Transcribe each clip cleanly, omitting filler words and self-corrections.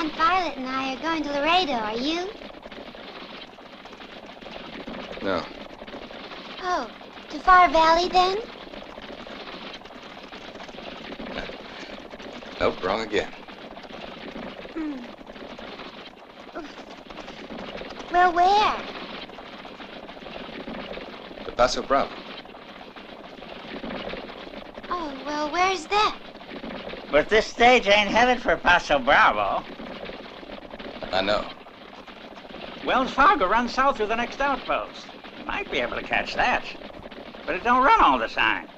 and Violet and I are going to Laredo. Are you? No. Oh, to Far Valley then? Nope, wrong again. Well, where? To Bاسو, Bravo. Oh, well, where's that? But this stage ain't headed for Paso Bravo. I know. Wells Fargo runs south through the next outpost. You might be able to catch that. But it don't run all the time.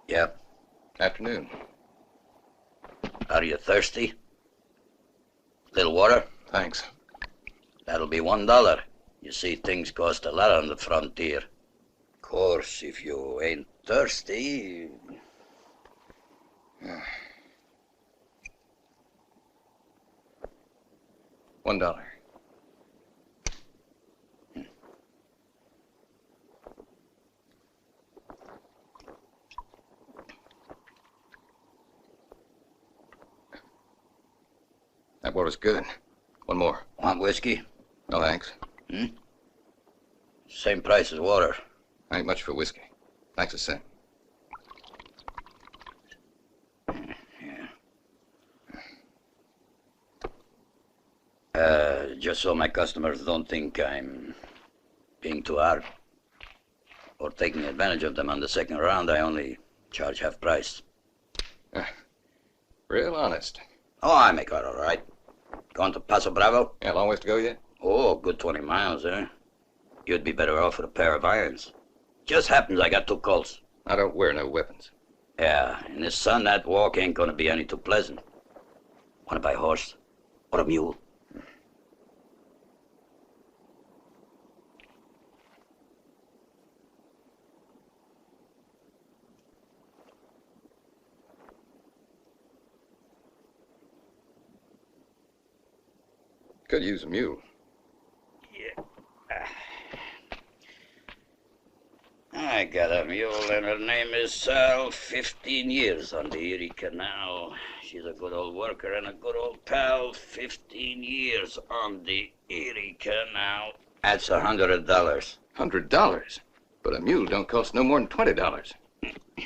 Yep. Afternoon. Are you thirsty? Little water? Thanks. That'll be $1. You see, things cost a lot on the frontier. Of course, if you ain't thirsty... $1. That water's good. One more. Want whiskey? No, thanks. Same price as water. Ain't much for whiskey. Thanks the same. just so my customers don't think I'm being too hard or taking advantage of them on the second round, I only charge half price. Real honest. Oh, I make out all right. Going to Paso Bravo? Yeah, long ways to go yet? Oh, good 20 miles, eh? You'd be better off with a pair of irons. Just happens I got 2 Colts. I don't wear no weapons. Yeah, in the sun, that walk ain't gonna be any too pleasant. Wanna buy a horse? Or a mule? Could use a mule. Yeah. I got a mule, and her name is Sal. 15 years on the Erie Canal. She's a good old worker and a good old pal. 15 years on the Erie Canal. That's $100. $100? But a mule don't cost no more than $20.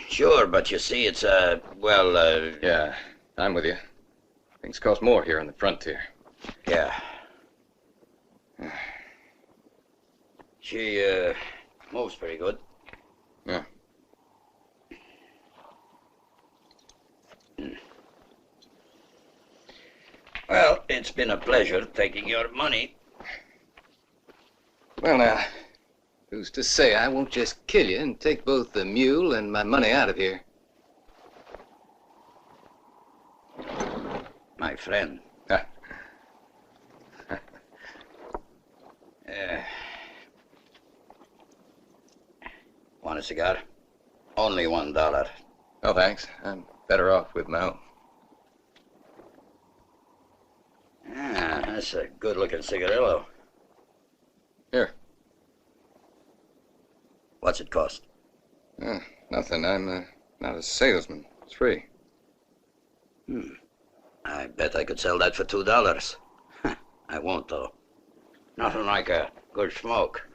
Sure, but you see, it's Yeah, I'm with you. Things cost more here on the frontier. Yeah. She, moves pretty good. Yeah. Well, it's been a pleasure taking your money. Well, now, who's to say I won't just kill you and take both the mule and my money out of here? My friend. Want a cigar? Only $1. Oh, thanks. I'm better off with my own. Ah, that's a good-looking cigarillo. Here. What's it cost? Nothing. I'm not a salesman. It's free. I bet I could sell that for $2. I won't, though. Nothing like a good smoke.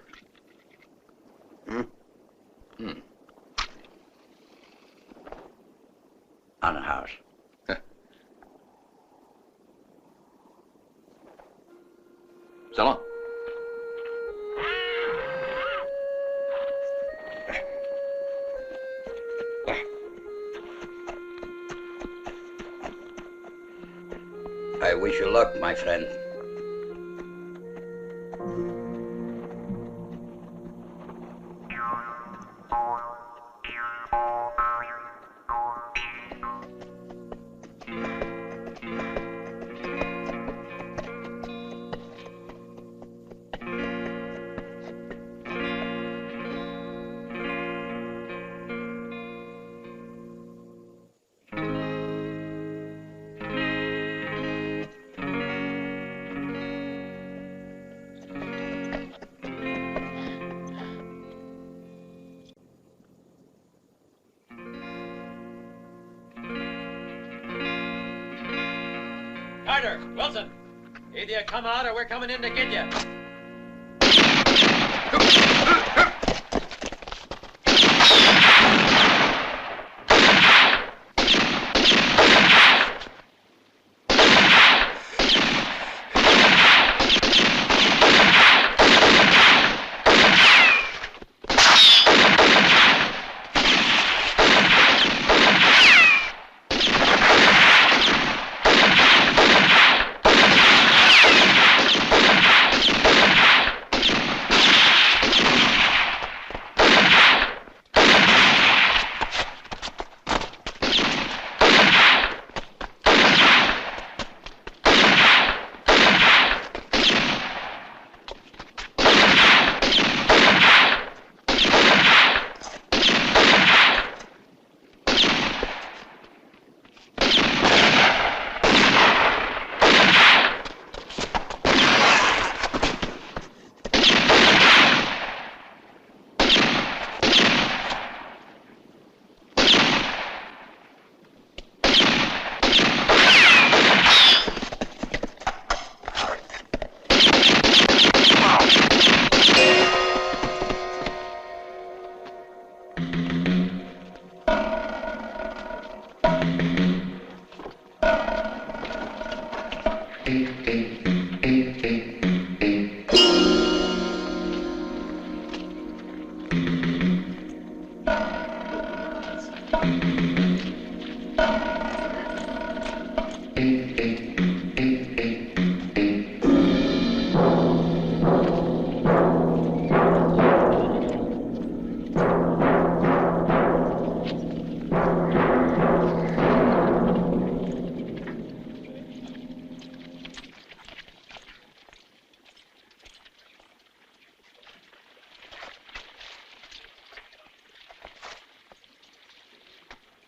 On the house. So long. I wish you luck, my friend. Wilson, either you come out or we're coming in to get you.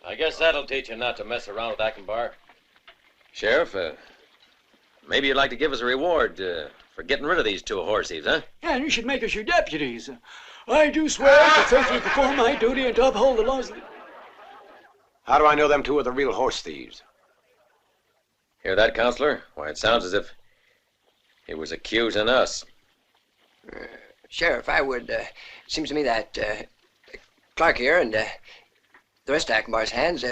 I guess that'll teach you not to mess around with Akbar. Sheriff, maybe you'd like to give us a reward for getting rid of these two horse thieves, huh? And you should make us your deputies. I do swear to faithfully perform my duty and to uphold the laws of the... How do I know them two are the real horse thieves? Hear that, Counselor? Why, it sounds as if he was accusing us. Sheriff, I would, seems to me that Clark here and the rest of Akbar's hands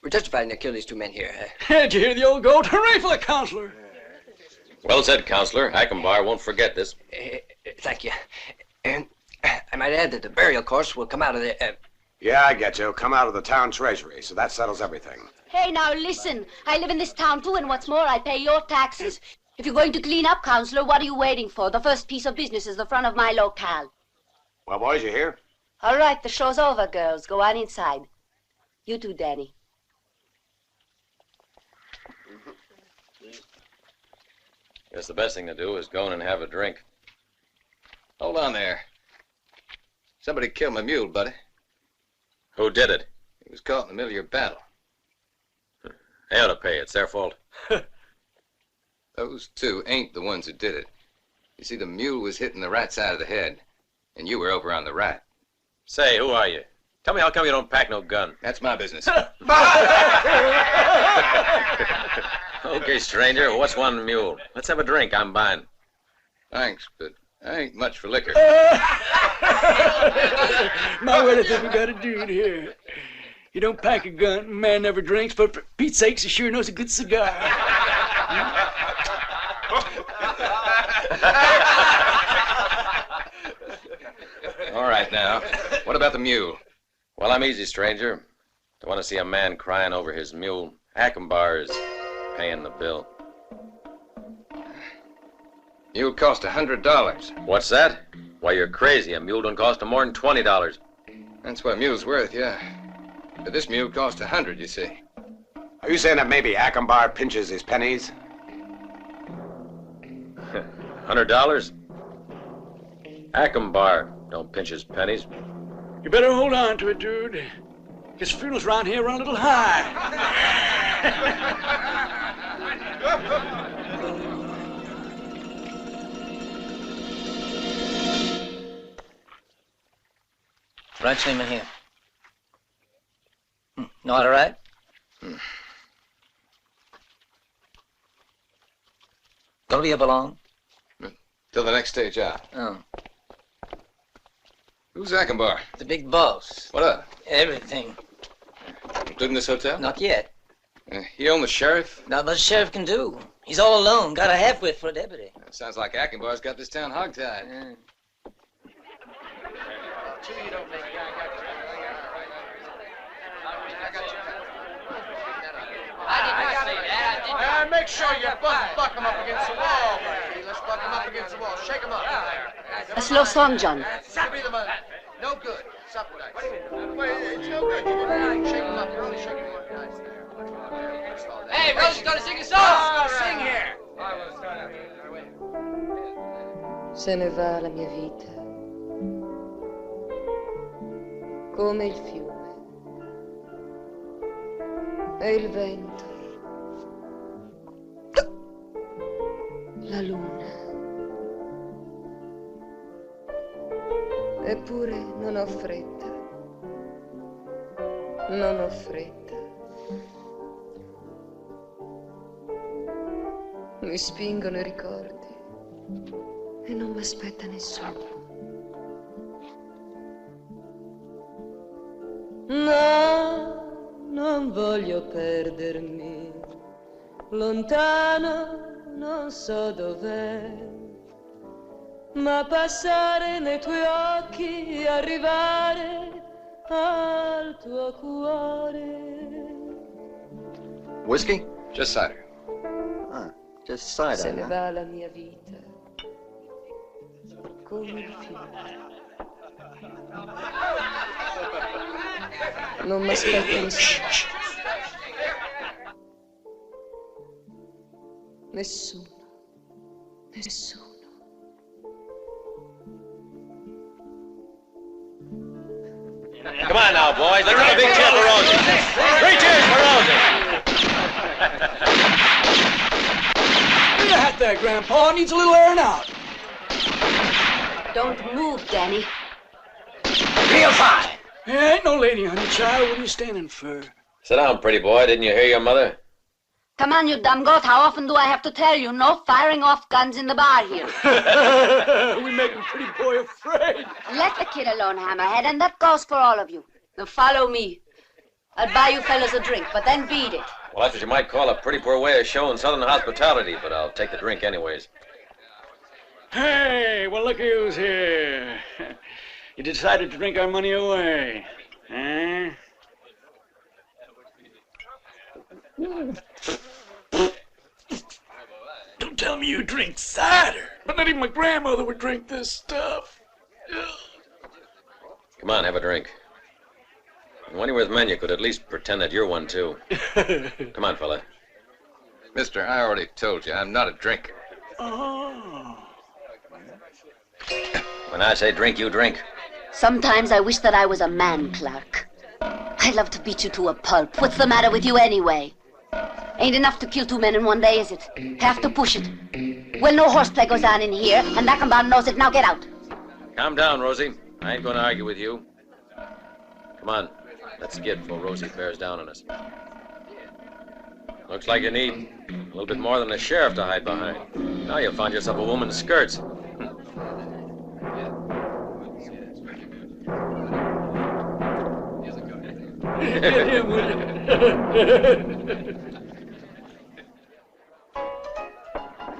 were justified in to kill these two men here. Did you hear the old goat? Hooray for the counselor! Well said, Counselor. Akbar won't forget this. Thank you. I might add that the burial course will come out of the... Yeah, I get you. Come out of the town treasury, so that settles everything. Hey, now listen. I live in this town too, and what's more, I pay your taxes. If you're going to clean up, Counselor, what are you waiting for? The first piece of business is the front of my locale. Well, boys, you here? All right, the show's over, girls. Go on inside. You too, Danny. Guess the best thing to do is go in and have a drink. Hold on there. Somebody killed my mule, buddy. Who did it? He was caught in the middle of your battle. They ought to pay. It's their fault. Those two ain't the ones who did it. You see, the mule was hitting the right side of the head, and you were over on the right. Say, who are you? Tell me how come you don't pack no gun. That's my business. Okay, stranger, what's one mule? Let's have a drink. I'm buying. Thanks, but I ain't much for liquor. My word, I think we got a dude here. You don't pack a gun, man never drinks, but for Pete's sakes, he sure knows a good cigar. All right, now. What about the mule? Well, I'm easy, stranger. I want to see a man crying over his mule. Akbar is paying the bill. Mule cost $100. What's that? Why, you're crazy. A mule don't cost more than $20. That's what a mule's worth, yeah. But this mule cost $100, you see. Are you saying that maybe Akbar pinches his pennies? $100? Akbar don't pinch his pennies. You better hold on to it, dude. His funerals around here run a little high. Branch name in here. Not all right? Gonna be up long? Till the next stage out. Oh. Who's Akbar? The big boss. What up? Everything. Including this hotel? Not yet. He own the sheriff? Not much sheriff can do. He's all alone. Got a half-wit for a deputy. Sounds like Akbar's got this town hogtied. Yeah. Make sure you buck him up against the wall, buddy. Let's buck him up against the wall. Shake him up. A slow song, John. No good. Supper dice. It's no good. Shake him up. You're only shaking him up nice there. Hey, Rose's gonna sing a song. Sing here. Se ne va la mia vita, come il fiume e il vento, la luna. Eppure non ho fretta, non ho fretta. Mi spingono i ricordi e non mi aspetta nessuno. No, non voglio perdermi, lontano non so dov'è. ma passare nei tuoi occhi, arrivare al tuo cuore. Whiskey? Just cider. Just cider. Se ne va la mia vita come il fiume. Non mi aspetta nessuno. Nessuno. Nessuno. Come on now, boys. Let's have a big cheer for Rosie. 3 cheers for Rosie. Bring your hat there, Grandpa. Needs a little airing out. Don't move, Danny. Real fine. Hey, ain't no lady, honey child. What are you standing for? Sit down, pretty boy. Didn't you hear your mother? Come on, you dumb goat. How often do I have to tell you? No firing off guns in the bar here. We make a pretty boy afraid. Let the kid alone, Hammerhead, and that goes for all of you. Now follow me. I'll buy you fellas a drink, but then beat it. Well, that's what you might call a pretty poor way of showing southern hospitality, but I'll take the drink anyways. Hey, well, look who's here. You decided to drink our money away, eh? Don't tell me you drink cider. But not even my grandmother would drink this stuff. Come on, have a drink. And when you're with men, you could at least pretend that you're one, too. Come on, fella. Mister, I already told you, I'm not a drinker. Oh. When I say drink, you drink. Sometimes I wish that I was a man, Clark. I'd love to beat you to a pulp. What's the matter with you anyway? Ain't enough to kill 2 men in one day, is it? Have to push it. Well, no horseplay goes on in here, and Ackenbaum knows it. Now get out. Calm down, Rosie. I ain't going to argue with you. Come on. Let's get before Rosie bears down on us. Looks like you need a little bit more than a sheriff to hide behind. Now you've found yourself a woman's skirts.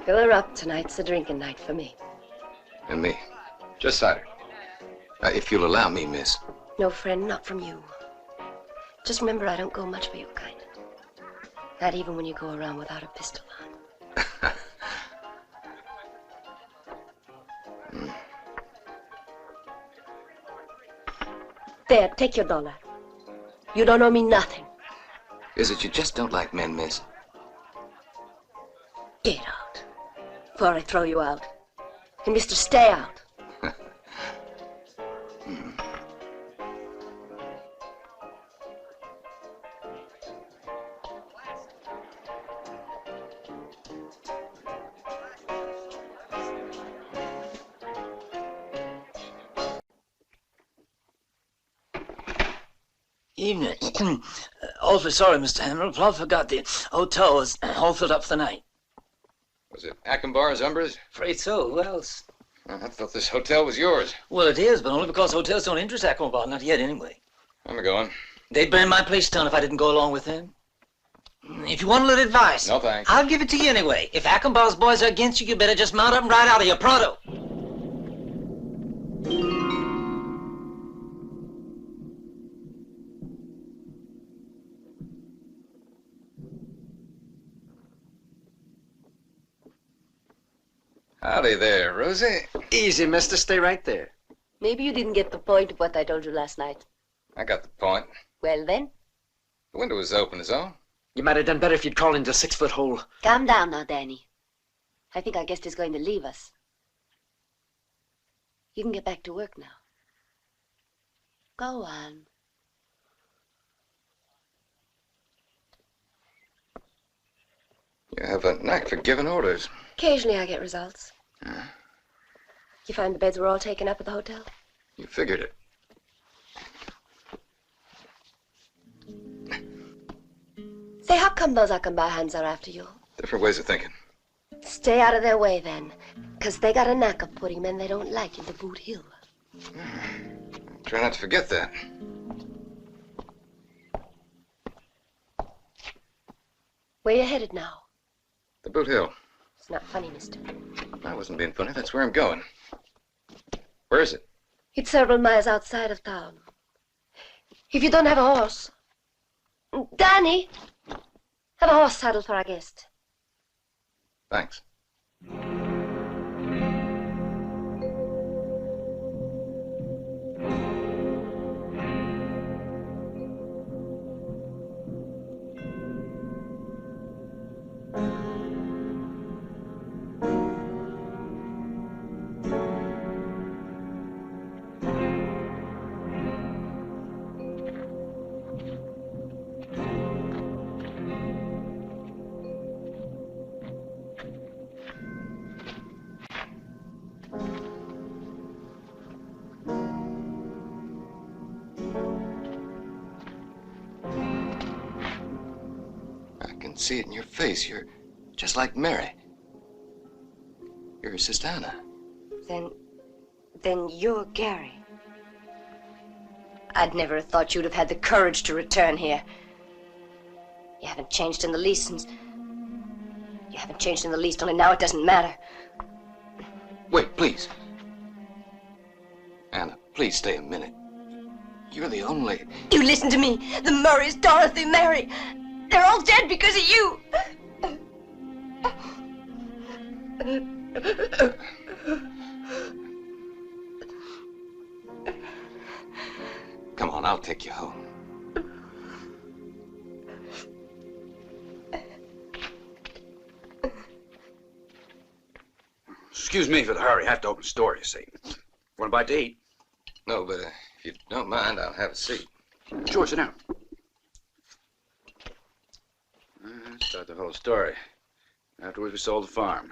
Fill her up. Tonight's a drinking night for me. And me. Just cider. If you'll allow me, miss. No, friend, not from you. Just remember, I don't go much for your kind. Not even when you go around without a pistol on. There, take your $1. You don't owe me nothing. Is it you just don't like men, miss? Get out. Before I throw you out. And mister, stay out. Evening. Awfully sorry, Mr. Hamill. Plot forgot the hotel was all filled up for the night. Was it Ackenbar's Umbras? Afraid so. Who else? I thought this hotel was yours. Well, it is, but only because hotels don't interest Ackenbar. Not yet, anyway. I'm going. They'd burn my place down if I didn't go along with them. If you want a little advice... No, thanks. I'll give it to you anyway. If Ackenbar's boys are against you, you better just mount up and ride out of here, pronto. Howdy there, Rosie. Easy, mister. Stay right there. Maybe you didn't get the point of what I told you last night. I got the point. Well, then? The window was open, is all. You might have done better if you'd crawled into a 6-foot hole. Calm down now, Danny. I think our guest is going to leave us. You can get back to work now. Go on. You have a knack for giving orders. Occasionally I get results. You find the beds were all taken up at the hotel? You figured it. Say, how come those Ackenbar hands are after you? Different ways of thinking. Stay out of their way, then. Because they got a knack of putting men they don't like into Boot Hill. Try not to forget that. Where you headed now? The Boot Hill. It's not funny, mister. I wasn't being funny. That's where I'm going. Where is it? It's several miles outside of town. If you don't have a horse... Danny, have a horse saddled for our guest. Thanks. See it in your face. You're just like Mary. You're her sister Anna. Then you're Gary. I'd never have thought you'd have had the courage to return here. You haven't changed in the least since... You haven't changed in the least, only now it doesn't matter. Wait, please. Anna, please stay a minute. You're the only... You listen to me. The Murrays, Dorothy, Mary... They're all dead because of you. Come on, I'll take you home. Excuse me for the hurry. I have to open the store, you see. Want a bite to eat? No, but if you don't mind, I'll have a seat. Sure, sit down. Let's start the whole story. Afterwards, we sold the farm.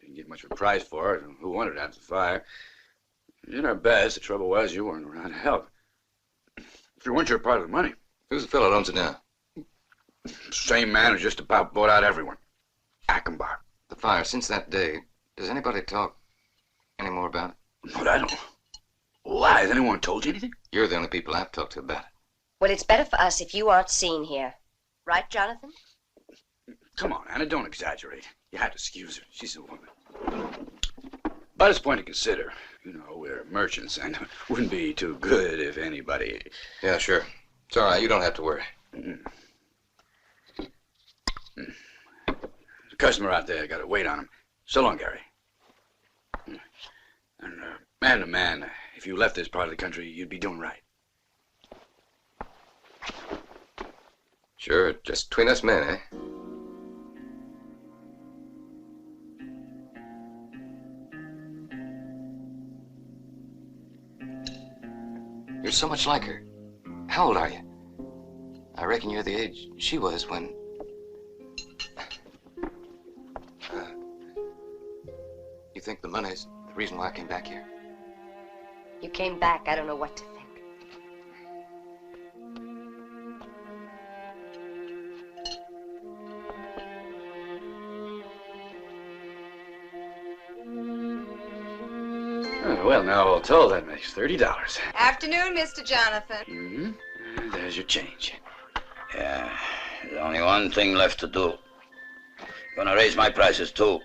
Didn't get much of a price for it. Who wanted it after the fire? We did our best. The trouble was, you weren't around to help. If you weren't your part of the money. Who's the fellow that owns it now? Same man who just about bought out everyone. Achenbach. The fire, since that day, does anybody talk any more about it? But I don't. Why? Has anyone told you anything? You're the only people I've talked to about it. Well, it's better for us if you aren't seen here. Right, Jonathan? Come on, Anna, don't exaggerate. You have to excuse her. She's a woman. But it's a point to consider. You know, we're merchants, and it wouldn't be too good if anybody... Yeah, sure. It's all right. You don't have to worry. There's a customer out there. Got to wait on him. So long, Gary. And man to man, if you left this part of the country, you'd be doing right. Sure, just between us men, eh? You're so much like her. How old are you? I reckon you're the age she was when... You think the money's the reason why I came back here? You came back, I don't know what to think. Well, now, all told, that makes $30. Afternoon, Mr. Jonathan. Mm-hmm. There's your change. Yeah, there's only one thing left to do. Gonna raise my prices, too.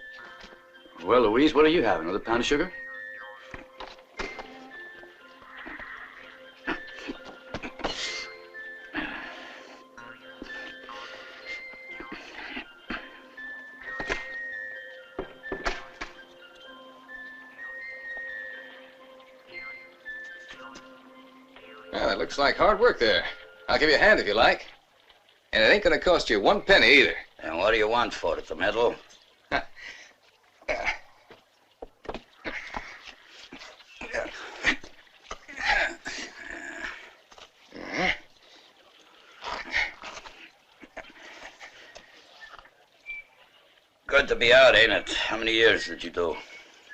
Well, Louise, what do you have? Another pound of sugar? Well, it looks like hard work there. I'll give you a hand if you like. And it ain't gonna cost you 1 penny either. And what do you want for it, the medal? Good to be out, ain't it? How many years did you do?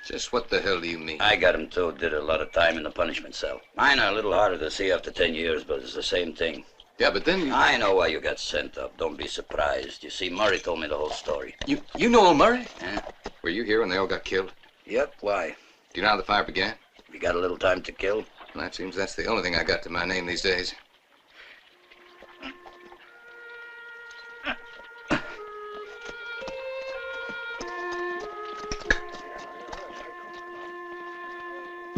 Just what the hell do you mean? I got him, too. Did a lot of time in the punishment cell. Mine are a little harder to see after 10 years, but it's the same thing. Yeah, but then you... I know why you got sent up. Don't be surprised. You see, Murray told me the whole story. You know old Murray? Huh? Were you here when they all got killed? Yep, why? Do you know how the fire began? We got a little time to kill. Well, that seems that's the only thing I got to my name these days.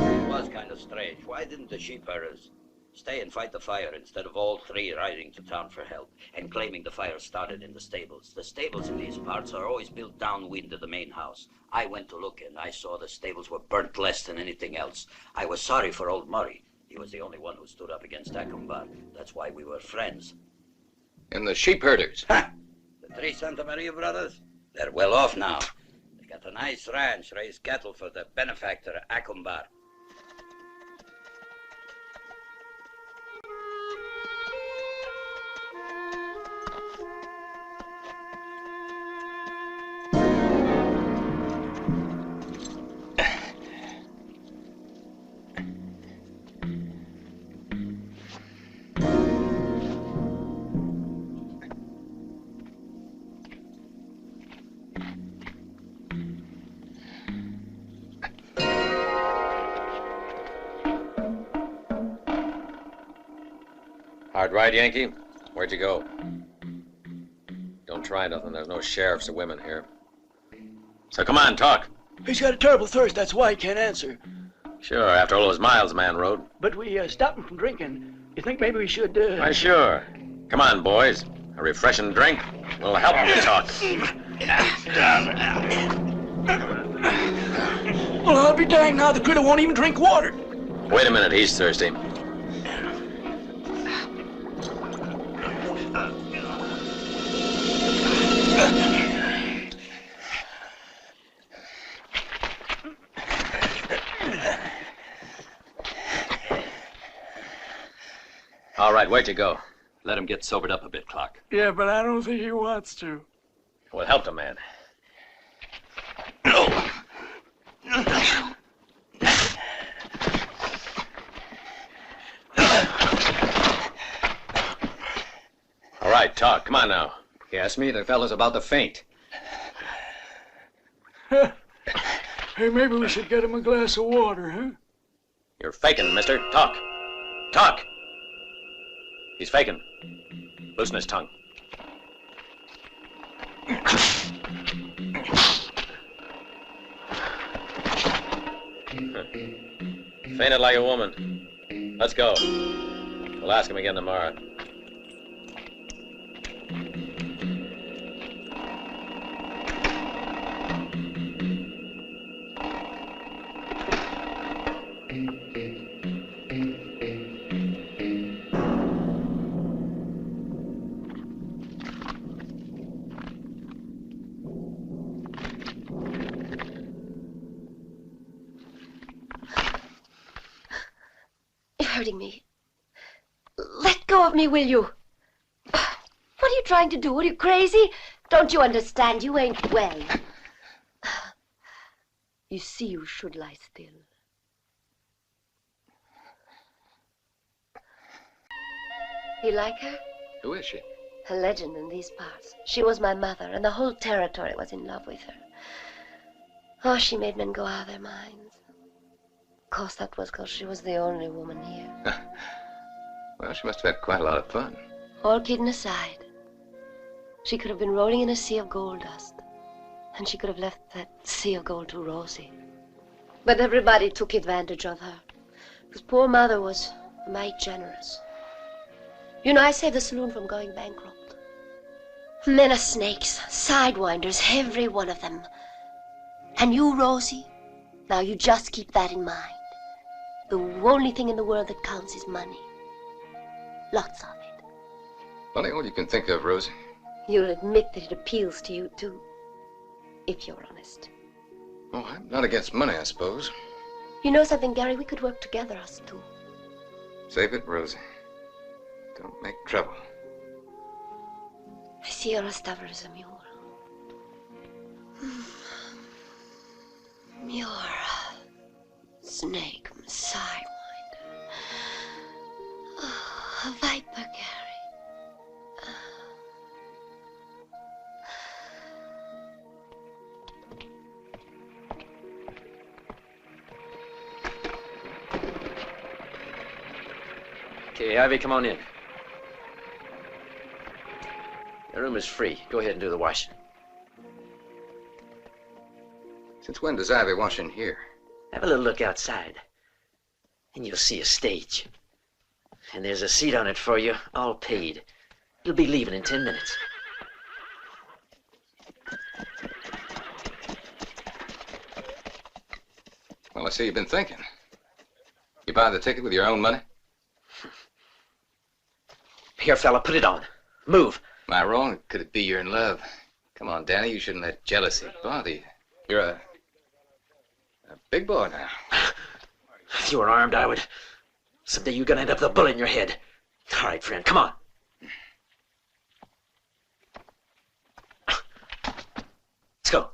It was kind strange. Why didn't the sheep herders stay and fight the fire instead of all three riding to town for help and claiming the fire started in the stables? The stables in these parts are always built downwind of the main house. I went to look and I saw the stables were burnt less than anything else. I was sorry for old Murray. He was the only one who stood up against Acumbar. That's why we were friends. And the sheep herders? Ha! The three Santa Maria brothers? They're well off now. They got a nice ranch, raise cattle for the benefactor, Acumbar. Hard ride, Yankee? Where'd you go? Don't try nothing. There's no sheriffs or women here. So come on, talk. He's got a terrible thirst. That's why he can't answer. Sure, after all those miles the man rode. But we stopped him from drinking. You think maybe we should, Why, sure. Come on, boys. A refreshing drink will help him to talk. Well, I'll be danged now. The critter won't even drink water. Wait a minute. He's thirsty. All right, where'd you go? Let him get sobered up a bit, Clark. Yeah, but I don't think he wants to. Well, help the man. All right, talk. Come on now. You asked me, the fellow's about to faint. Hey, maybe we should get him a glass of water, huh? You're faking, mister. Talk. Talk. He's faking. Loosen his tongue. Fainted like a woman. Let's go. We'll ask him again tomorrow. Hurting me. Let go of me, will you? What are you trying to do? Are you crazy? Don't you understand? You ain't well. You see, you should lie still. You like her? Who is she? A legend in these parts. She was my mother, and the whole territory was in love with her. Oh, she made men go out of their minds. Of course, that was because she was the only woman here. Well, she must have had quite a lot of fun. All kidding aside, she could have been rolling in a sea of gold dust. And she could have left that sea of gold to Rosie. But everybody took advantage of her. Because poor mother was a mite generous. You know, I saved the saloon from going bankrupt. Men are snakes, sidewinders, every one of them. And you, Rosie, now you just keep that in mind. The only thing in the world that counts is money. Lots of it. Funny all you can think of, Rosie. You'll admit that it appeals to you, too. If you're honest. Oh, I'm not against money, I suppose. You know something, Gary? We could work together, us two. Save it, Rosie. Don't make trouble. I see you're as stubborn as a mule. You're a snake, sidewinder. Oh, a viper, Gary. Okay, Ivy, come on in. The room is free. Go ahead and do the washing. Since when does Ivy wash in here? Have a little look outside. and you'll see a stage. And there's a seat on it for you, all paid. You'll be leaving in 10 minutes. Well, I see you've been thinking. You buy the ticket with your own money? Here, fella, put it on. Move. Am I wrong? Could it be you're in love? Come on, Danny, you shouldn't let jealousy bother you. You're a big boy now. If you were armed, I would. Someday you're gonna end up with a bullet in your head. All right, friend, come on. Let's go.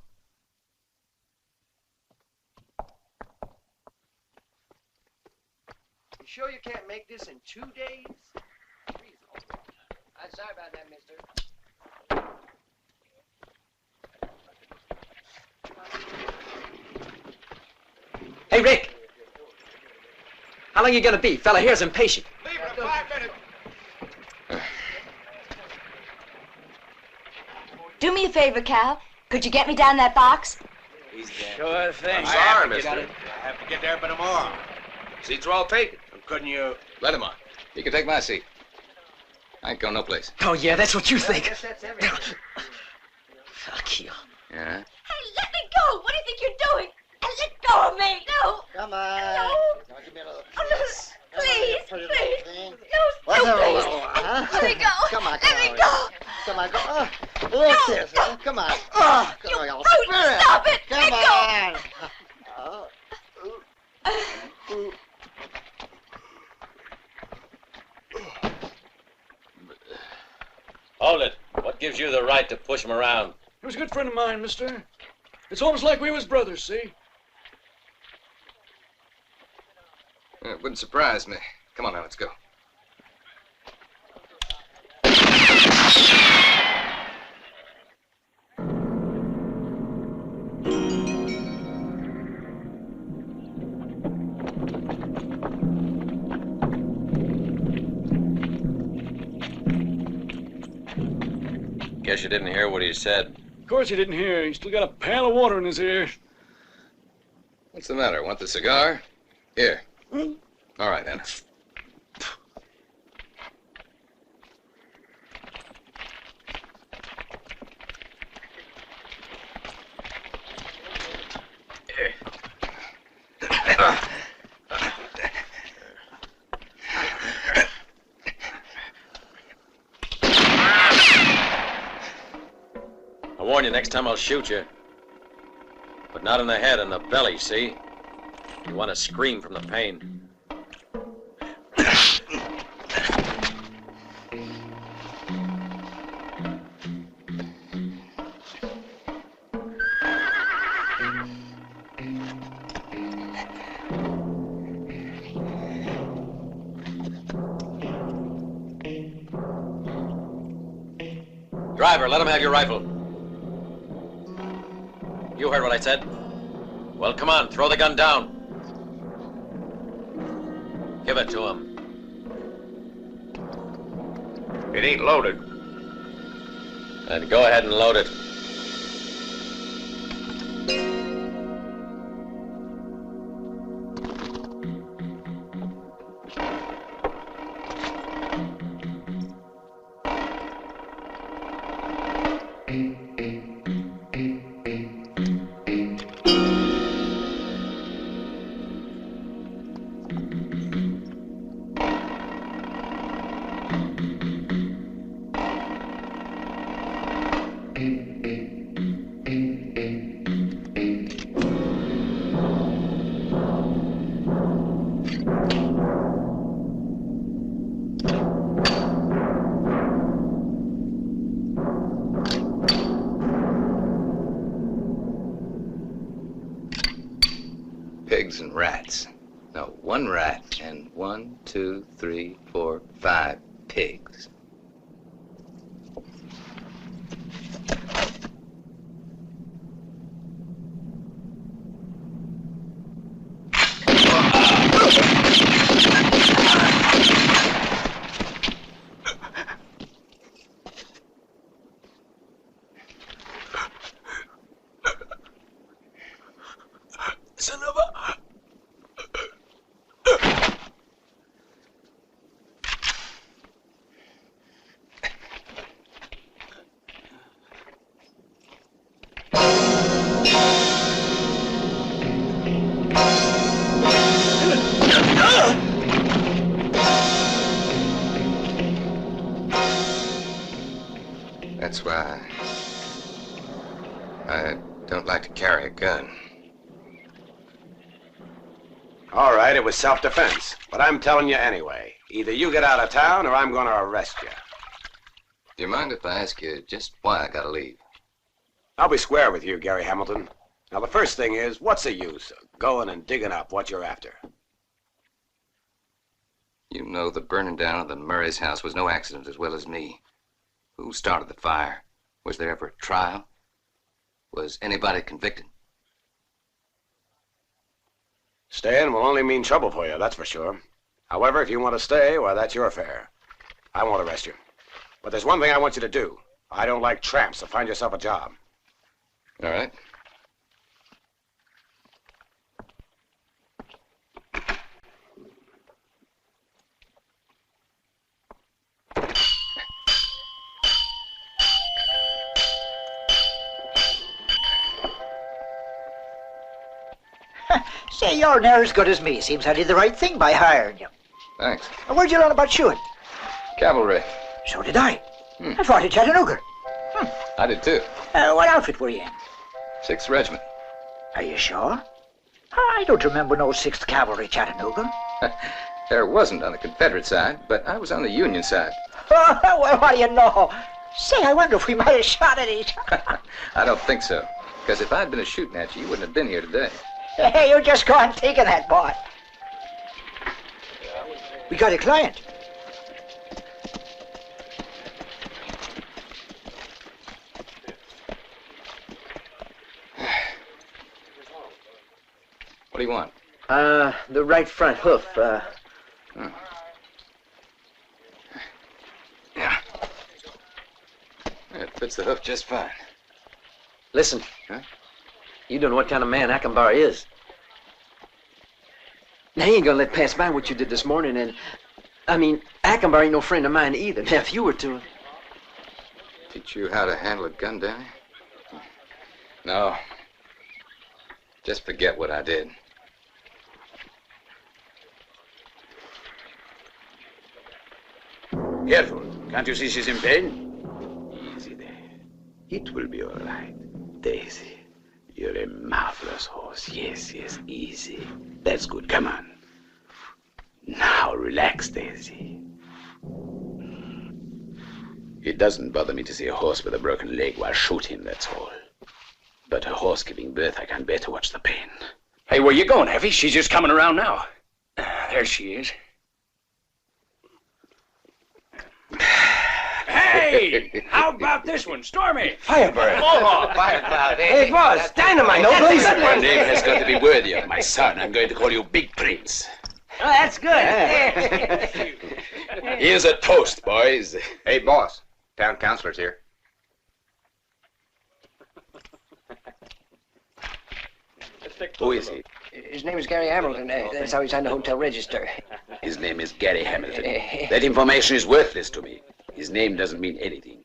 You sure you can't make this in 2 days? I'm sorry about that, mister. Hey, Rick. How long you gonna be? Fella here's impatient. Leave in 5 minutes. Do me a favor, Cal. Could you get me down that box? Sure thing. I'm sorry, mister. I have to get there by tomorrow. Seats are all taken. Couldn't you? Let him on. He can take my seat. I ain't going no place. Oh, yeah, that's what you think. I guess that's everything. Fuck you. Yeah? Hey, let me go! What do you think you're doing? Let go of me! No! Come on. No! Give me a little. Oh, no. Please, please. No, What's no, that please. little, huh? Let me go. Come on, Let come me on. go. Come on, go. What's this? Come on. You Come on, brute! Stop it! Come Let on. go. Hold it. What gives you the right to push him around? He was a good friend of mine, mister. It's almost like we was brothers, see? It wouldn't surprise me. Come on now, let's go. Guess you didn't hear what he said. Of course he didn't hear. He still got a pail of water in his ear. What's the matter? Want the cigar? Here. All right, then. I warn you, next time I'll shoot you. But not in the head, in the belly, see? You want to scream from the pain. Driver, let him have your rifle. You heard what I said? Well, come on, throw the gun down. Give it to him. It ain't loaded. Then go ahead and load it. Pigs and rats. No, 1 rat and 1, 2, 3, 4, 5 pigs. Son of a... That's why I don't like to carry a gun. All right, it was self-defense. But I'm telling you anyway. Either you get out of town or I'm going to arrest you. Do you mind if I ask you just why I gotta leave? I'll be square with you, Gary Hamilton. Now, the first thing is, what's the use of going and digging up what you're after? You know the burning down of the Murray's house was no accident as well as me. Who started the fire? Was there ever a trial? Was anybody convicted? Staying will only mean trouble for you, that's for sure. However, if you want to stay, well, that's your affair. I won't arrest you. But there's one thing I want you to do. I don't like tramps, so find yourself a job. All right. Say, you're near as good as me. Seems I did the right thing by hiring you. Thanks. Where'd you learn about shooting? Cavalry. So did I. I fought at Chattanooga. I did too. What outfit were you in? 6th Regiment. Are you sure? I don't remember no 6th Cavalry Chattanooga. There wasn't on the Confederate side, but I was on the Union side. Well, what do you know? Say, I wonder if we might have shot at each other. I don't think so. Because if I'd been a shooting at you, you wouldn't have been here today. Hey, you just go on taking that, boy. We got a client. What do you want? The right front hoof. Yeah. It fits the hoof just fine. Listen. Huh? You don't know what kind of man Akbar is. Now, he ain't gonna let pass by what you did this morning, and... I mean, Akbar ain't no friend of mine either. Now, if you were to... Teach you how to handle a gun, Danny? No. Just forget what I did. Careful. Can't you see she's in pain? Easy there. It will be all right. Daisy, you're a marvelous horse. Yes, yes, easy. That's good. Come on. Now, relax, Daisy. It doesn't bother me to see a horse with a broken leg while shooting, that's all. But a horse giving birth, I can't bear to watch the pain. Hey, where you going, Effie? She's just coming around now. There she is. Hey! How about this one, Stormy? Firebird. Oh, Fire Cloud. Hey, boss, dynamite. No, That's please. a good one. Your name has got to be worthy of my son. I'm going to call you Big Prince. Oh, that's good. Here's a toast, boys. Hey, boss. Town councilor's here. Who is he? His name is Gary Hamilton. That's how he's on the hotel register. His name is Gary Hamilton. That information is worthless to me. His name doesn't mean anything.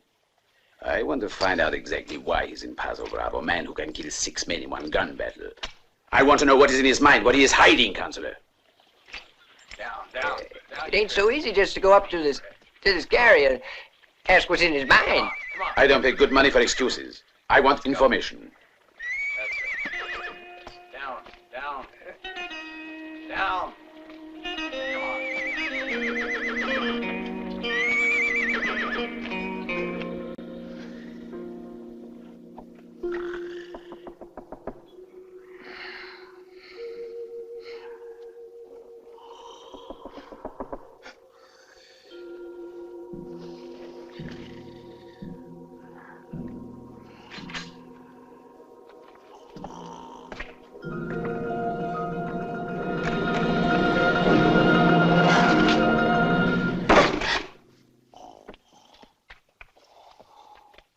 I want to find out exactly why he's in Paso Bravo, a man who can kill 6 men in one gun battle. I want to know what is in his mind, what he is hiding, Counselor. Down. It ain't so easy just to go up to this Gary and ask what's in his mind. I don't pay good money for excuses. I want information. Down.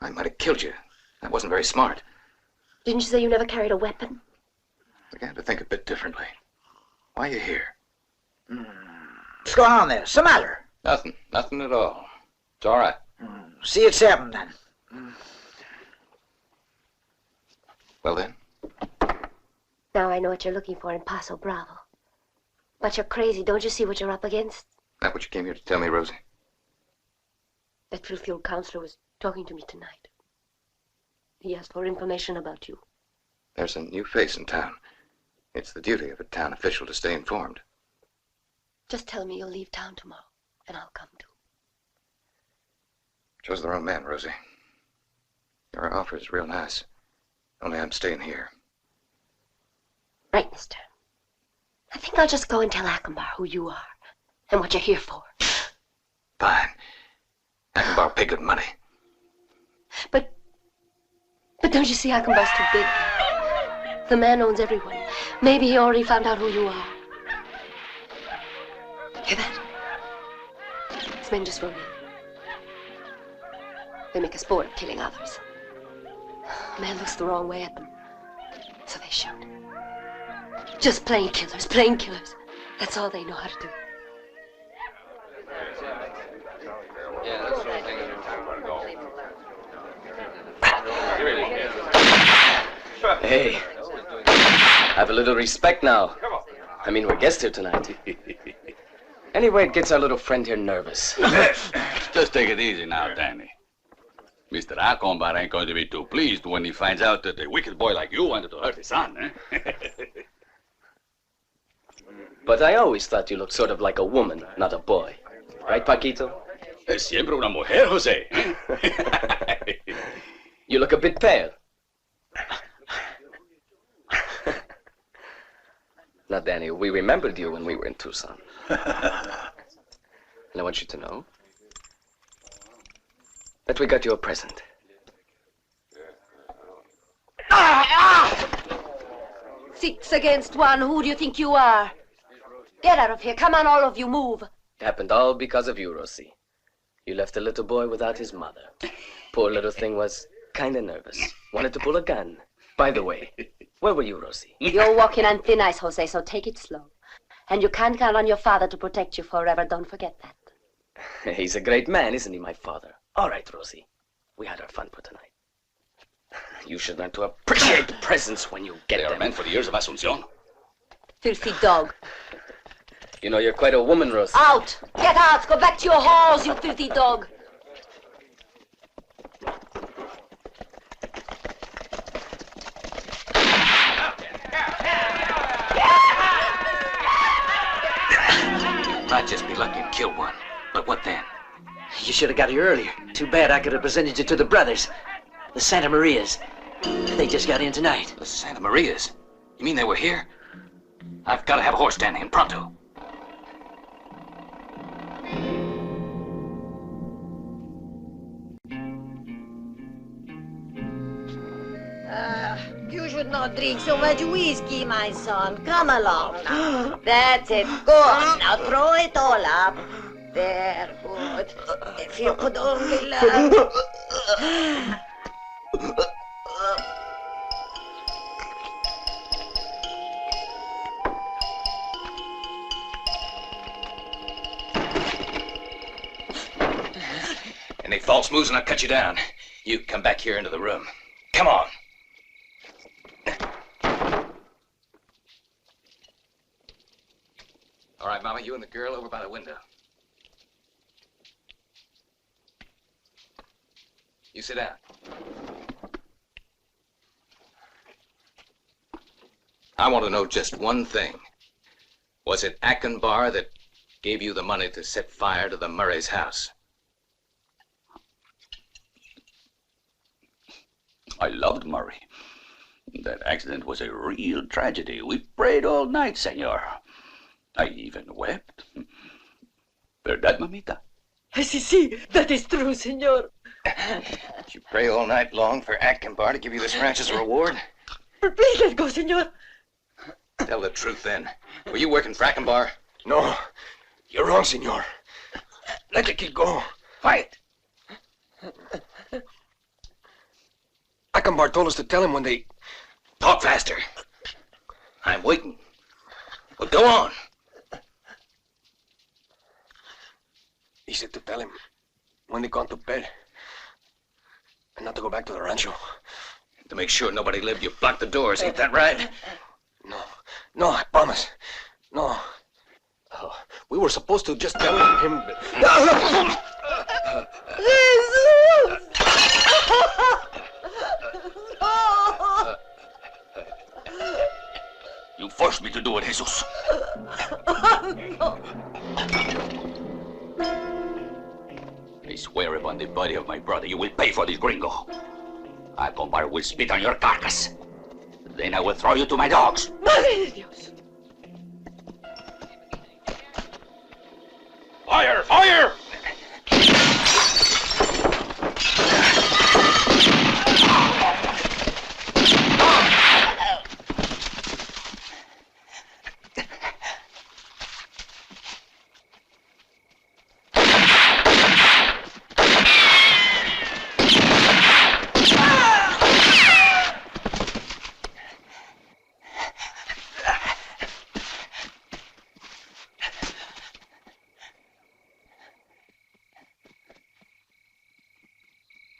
I might have killed you. That wasn't very smart. Didn't you say you never carried a weapon? I began to think a bit differently. Why are you here? What's going on there? What's the matter? Nothing. Nothing at all. It's all right. See you at 7 then. Well then, Now I know what you're looking for in Paso Bravo. But you're crazy. Don't you see what you're up against? that what you came here to tell me, Rosie? That filthy old counselor was talking to me tonight. He asked for information about you. There's a new face in town. It's the duty of a town official to stay informed. Just tell me you'll leave town tomorrow, and I'll come too. Chose the wrong man, Rosie. Your offer is real nice. Only I'm staying here. Right, mister. I think I'll just go and tell Achenbar who you are and what you're here for. Fine. Achenbar pay good money. But don't you see Achenbar's too big? The man owns everyone. Maybe he already found out who you are. Hear that? His men just rode in. They make a sport of killing others. A man looks the wrong way at them, so they shoot. Just plain killers, plain killers. That's all they know how to do. Hey, have a little respect now. I mean, we're guests here tonight. Anyway, it gets our little friend here nervous. Just take it easy now, Danny. Mr. Achenbar ain't going to be too pleased when he finds out that a wicked boy like you wanted to hurt his son, eh? But I always thought you looked sort of like a woman, not a boy. Right, Paquito? Es siempre una mujer, Jose. You look a bit pale. Now, Danny, we remembered you when we were in Tucson. And I want you to know that we got you a present. 6 against 1. Who do you think you are? Get out of here. Come on, all of you. Move. It happened all because of you, Rosie. You left a little boy without his mother. Poor little thing was kind of nervous. Wanted to pull a gun. By the way, where were you, Rosie? You're walking on thin ice, Jose, so take it slow. And you can't count on your father to protect you forever. Don't forget that. He's a great man, isn't he, my father? All right, Rosie. We had our fun for tonight. You should learn to appreciate the presents when you get them. They are meant for the years of Asunción. Filthy dog. You know, you're quite a woman, Rosie. Out! Get out! Go back to your halls, you filthy dog. Might just be lucky and kill one. But what then? You should have got here earlier. Too bad I could have presented you to the brothers. The Santa Marias. They just got in tonight. The Santa Marias? You mean they were here? I've got to have a horse stand in pronto. You should not drink so much whiskey, my son. Come along now. That's it. Go on. Now throw it all up. There, good. If you could only learn. Any false moves and I'll cut you down. You come back here into the room. Come on. All right, Mama, you and the girl over by the window. You sit down. I want to know just one thing. Was it Achenbar that gave you the money to set fire to the Murray's house? I loved Murray. That accident was a real tragedy. We prayed all night, senor. I even wept. ¿Verdad, mamita? Sí, that is true, senor. Did you pray all night long for Achenbar to give you this ranch as a reward? Please, let's go, senor. Tell the truth, then. Were you working for Achenbar? No. You're wrong, senor. Let the kid go. Fight. Achenbar told us to tell him when they... Talk faster. I'm waiting. Well, go on. He said to tell him when they gone to bed. And not to go back to the rancho. To make sure nobody lived, you blocked the doors. Ain't that right? No, I promise. No. We were supposed to just tell him... me to do it, Jesus? I swear upon the body of my brother, you will pay for this gringo. Acombar will spit on your carcass. Then I will throw you to my dogs. Madre de Dios. Fire! Fire!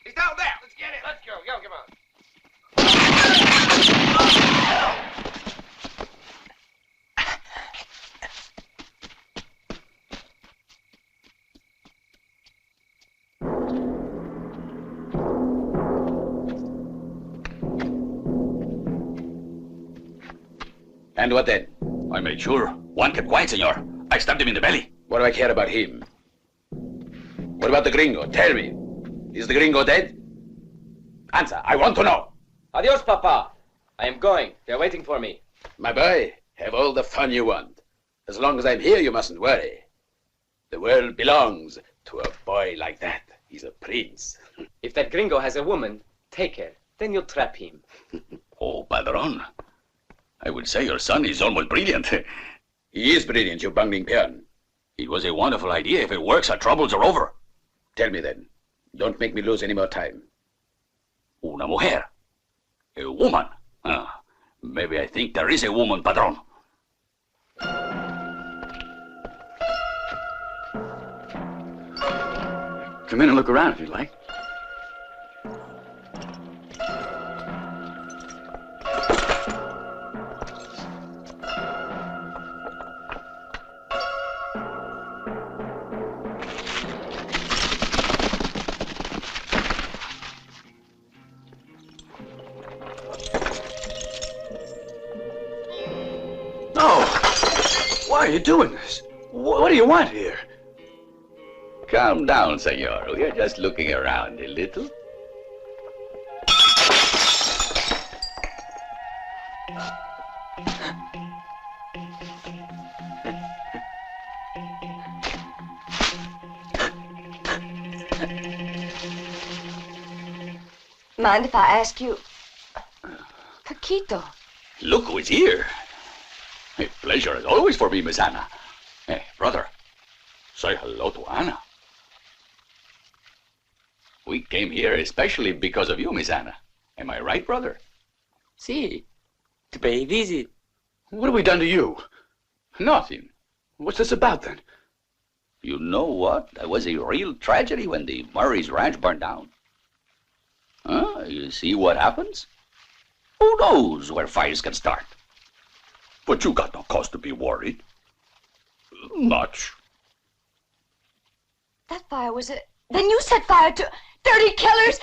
He's down there. Let's get him. Let's go. Go, come on. And what then? I made sure. One kept quiet, senor. I stabbed him in the belly. What do I care about him? What about the gringo? Tell me. Is the gringo dead? Answer. I want to know. Adios, Papa. I am going. They're waiting for me. My boy, have all the fun you want. As long as I'm here, you mustn't worry. The world belongs to a boy like that. He's a prince. If that gringo has a woman, take her. Then you'll trap him. Oh, Padron. I would say your son is almost brilliant. He is brilliant, you bungling peon. It was a wonderful idea. If it works, our troubles are over. Tell me then. Don't make me lose any more time. Una mujer. A woman. Maybe I think there is a woman, Padron. Come in and look around if you'd like. Why are you doing this? What do you want here? Calm down, senor. We are just looking around a little. Mind if I ask you? Paquito. Look who is here. A pleasure as always for me, Miss Anna. Hey, brother, say hello to Anna. We came here especially because of you, Miss Anna. Am I right, brother? Si. To pay a visit. What have we done to you? Nothing. What's this about, then? You know what? That was a real tragedy when the Murray's ranch burned down. Huh? You see what happens? Who knows where fires can start? But you got no cause to be worried. Much. That fire was a... Then you set fire to 30 killers!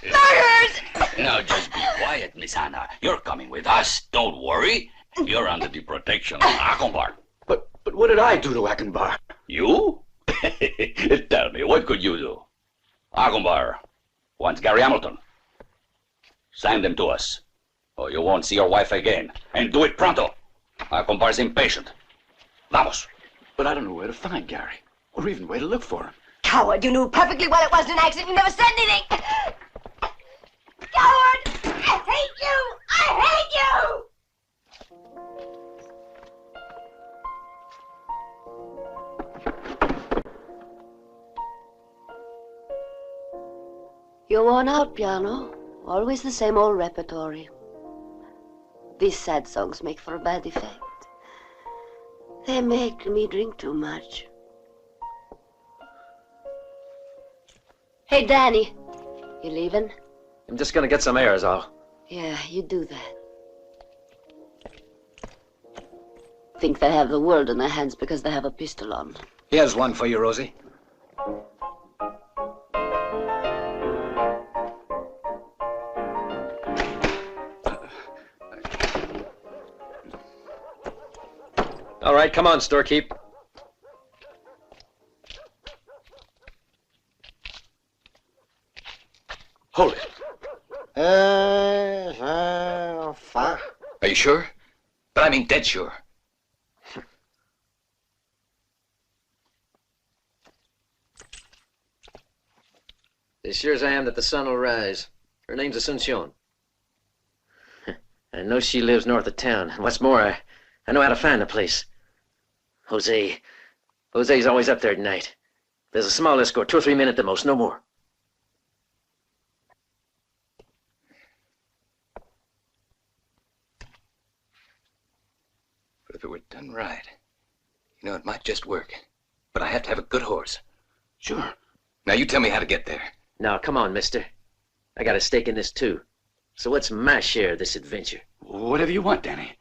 Murderers! Now just be quiet, Miss Anna. You're coming with us. Don't worry. You're under the protection of Acombar. But what did I do to Acombar? You? Tell me, what could you do? Acombar wants Gary Hamilton. Send him to us, or you won't see your wife again. And do it pronto. Acombar's impatient. Vamos. But I don't know where to find Gary, or even where to look for him. Coward, you knew perfectly well it wasn't an accident. You never said anything. Coward! I hate you! I hate you! You're worn out, piano. Always the same old repertory. These sad songs make for a bad effect. They make me drink too much. Hey, Danny. You leaving? I'm just gonna get some air, is all. Yeah, you do that. Think they have the world in their hands because they have a pistol on. Here's one for you, Rosie. right, come on, storekeep. Hold it. Are you sure? But I mean dead sure. As sure as I am that the sun will rise. Her name's Asuncion. I know she lives north of town. And what's more, I know how to find the place. Jose's always up there at night. There's a small escort, 2 or 3 men at the most, no more. But if it were done right, you know, it might just work. But I have to have a good horse. Sure. Now you tell me how to get there. Now, come on, mister. I got a stake in this, too. So what's my share of this adventure? Whatever you want, Danny.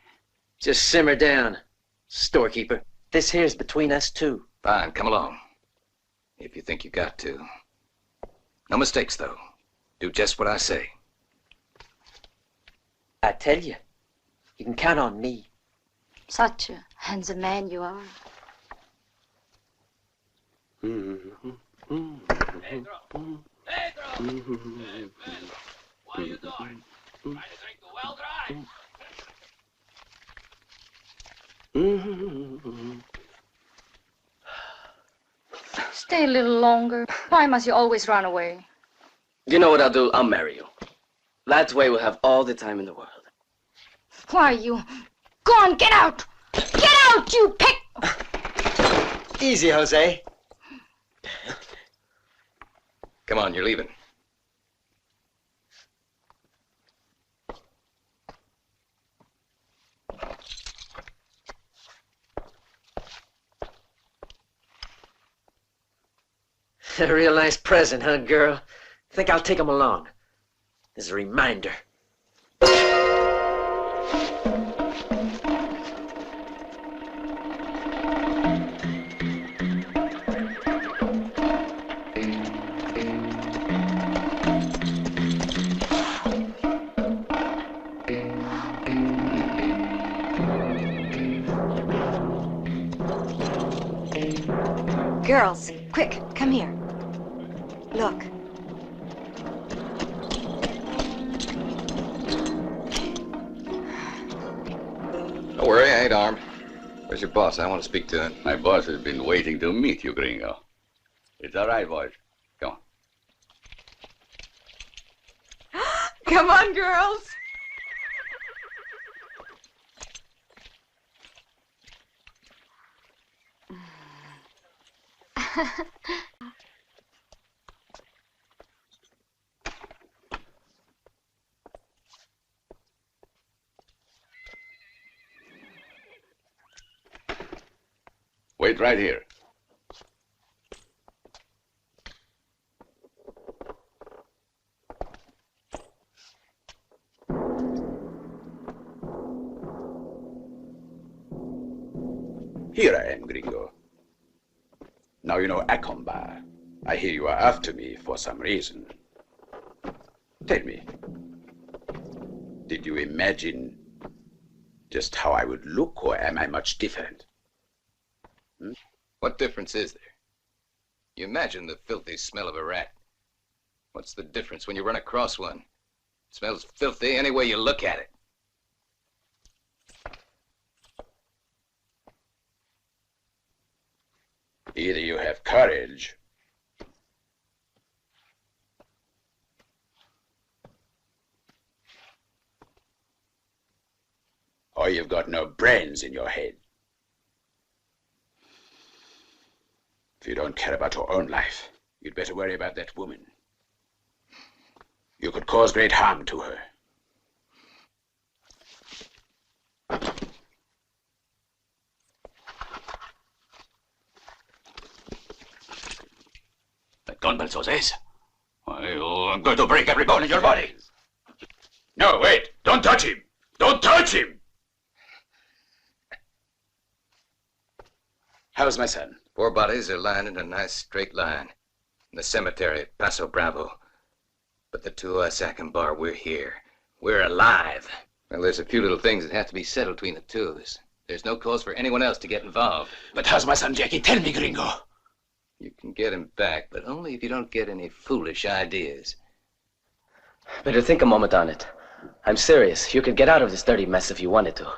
Just simmer down, storekeeper. This here's between us two. Fine, come along. If you think you got to. No mistakes, though. Do just what I say. I tell you, you can count on me. Such a handsome man you are. What are you doing? Trying to drink the well dry? Stay a little longer. Why must you always run away? You know what I'll do? I'll marry you. That way we'll have all the time in the world. Why, you... Go on, get out! Get out, you pick... Easy, Jose. Come on, you're leaving. A real nice present, huh, girl? Think I'll take 'em along. As a reminder. Girls, quick, come here. Look. Don't worry, I ain't armed. Where's your boss? I want to speak to him. My boss has been waiting to meet you, gringo. It's all right, boys. Come on. Come on, girls. Wait right here. Here I am, gringo. Now you know Acomba. I hear you are after me for some reason. Tell me, did you imagine just how I would look, or am I much different? What difference is there? You imagine the filthy smell of a rat. What's the difference when you run across one? It smells filthy any way you look at it. Either you have courage, or you've got no brains in your head. If you don't care about your own life, you'd better worry about that woman. You could cause great harm to her. That gunbelt, Jose's. I'm going to break every bone in your body. No, wait. Don't touch him. Don't touch him. How's my son? 4 bodies are lying in a nice straight line in the cemetery at Paso Bravo. But the 2 of us, Acombar, we're here. We're alive. Well, there's a few little things that have to be settled between the 2 of us. There's no cause for anyone else to get involved. But how's my son Jackie? Tell me, gringo. You can get him back, but only if you don't get any foolish ideas. Better think a moment on it. I'm serious. You could get out of this dirty mess if you wanted to.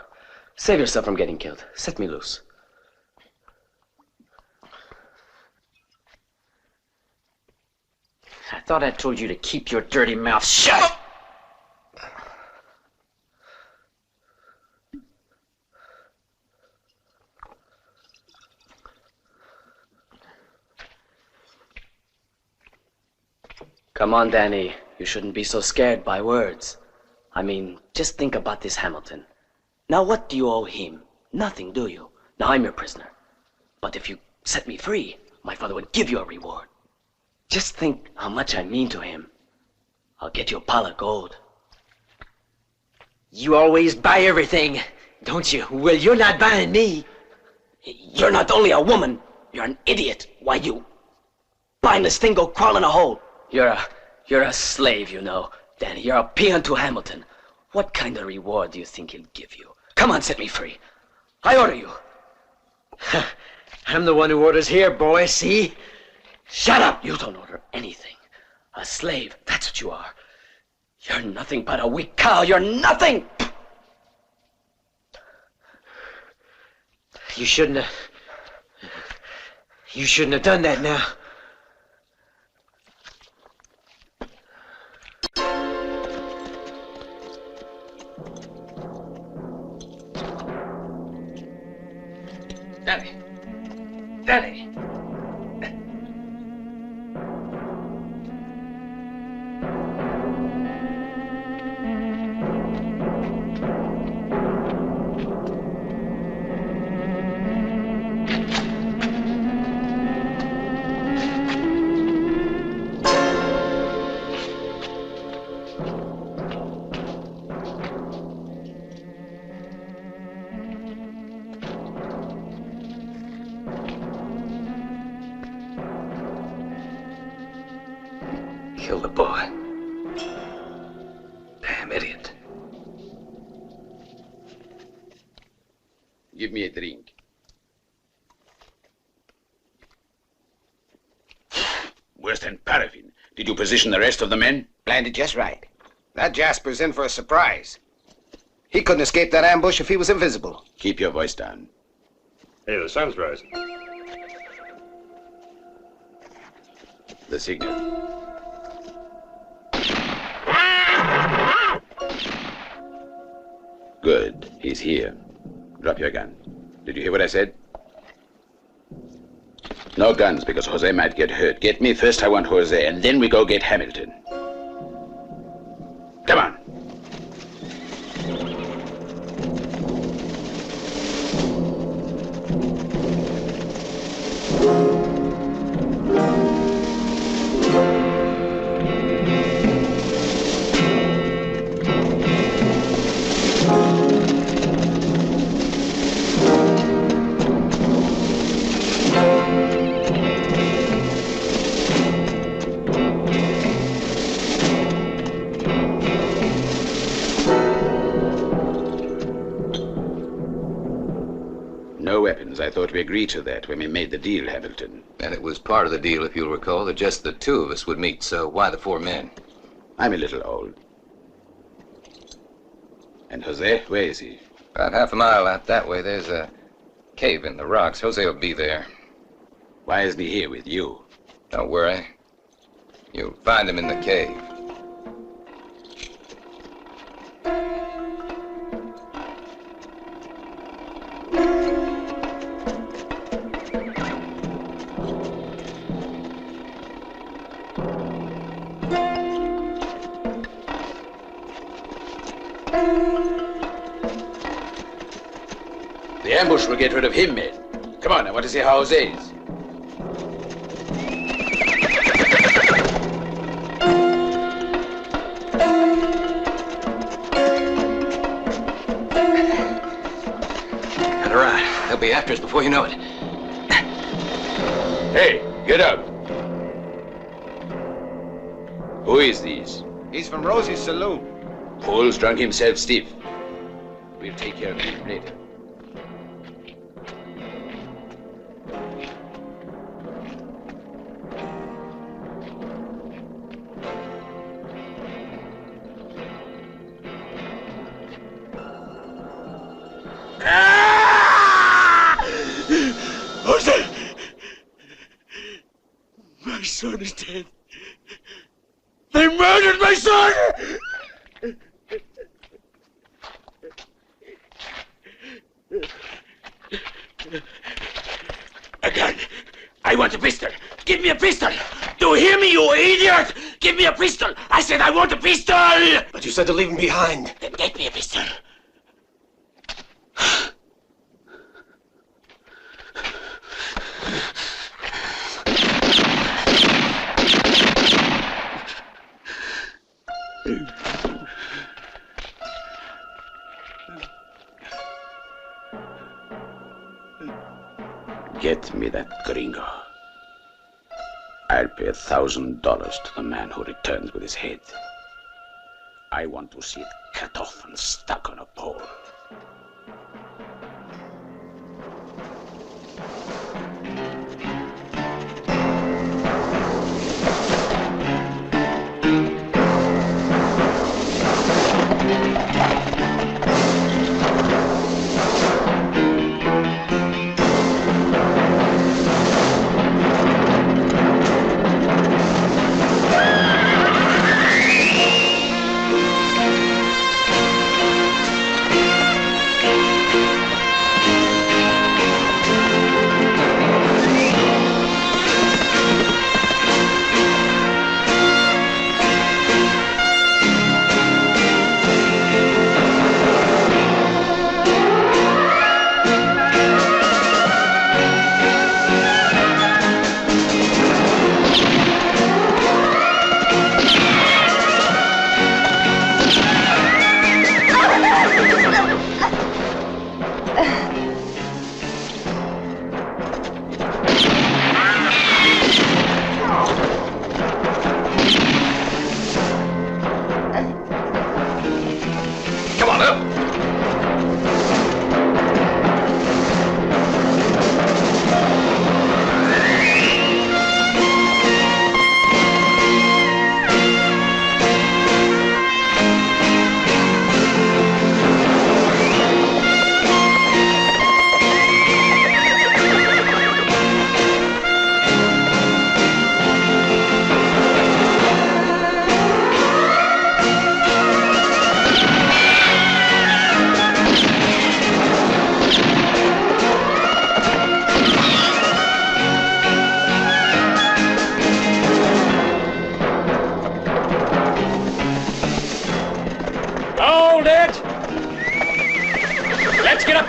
Save yourself from getting killed. Set me loose. I thought I told you to keep your dirty mouth shut. Come on, Danny. You shouldn't be so scared by words. I mean, just think about this Hamilton. Now, what do you owe him? Nothing, do you? Now, I'm your prisoner. But if you set me free, my father would give you a reward. Just think how much I mean to him. I'll get you a pile of gold. You always buy everything, don't you? Well, you're not buying me. You're not only a woman, you're an idiot. Why, you spineless thing, go crawl in a hole. You're a slave, you know. Danny, you're a peon to Hamilton. What kind of reward do you think he'll give you? Come on, set me free. I order you. I'm the one who orders here, boy, see? Shut up! You don't order anything. A slave, that's what you are. You're nothing but a weak cow. You're nothing! You shouldn't have done that now. Danny! Danny! Kill the boy. Damn idiot. Give me a drink. Worse than paraffin. Did you position the rest of the men? Planned it just right. That Jasper's in for a surprise. He couldn't escape that ambush if he was invisible. Keep your voice down. Hey, the sun's rising. The signal. Good. He's here. Drop your gun. Did you hear what I said? No guns, because Jose might get hurt. Get me first, I want Jose, and then we go get Hamilton. Come on. No weapons. I thought we agreed to that when we made the deal, Hamilton. And it was part of the deal, if you'll recall, that just the two of us would meet, so why the 4 men? I'm a little old. And Jose, where is he? About half a mile out that way, there's a cave in the rocks. Jose will be there. Why isn't he here with you? Don't worry. You'll find him in the cave. The ambush will get rid of him, men. Come on, I want to see how Jose is. Cut her out. They'll be after us before you know it. Hey, get up. Who is this? He's from Rosie's saloon. Paul's drunk himself stiff. We'll take care of him later. son is dead. They murdered my son! A gun. I want a pistol. Give me a pistol. Do you hear me, you idiot? Give me a pistol. I said I want a pistol. But you said to leave him behind. Then get me a pistol. Get me that gringo. I'll pay $1,000 to the man who returns with his head. I want to see it cut off and stuck on a pole.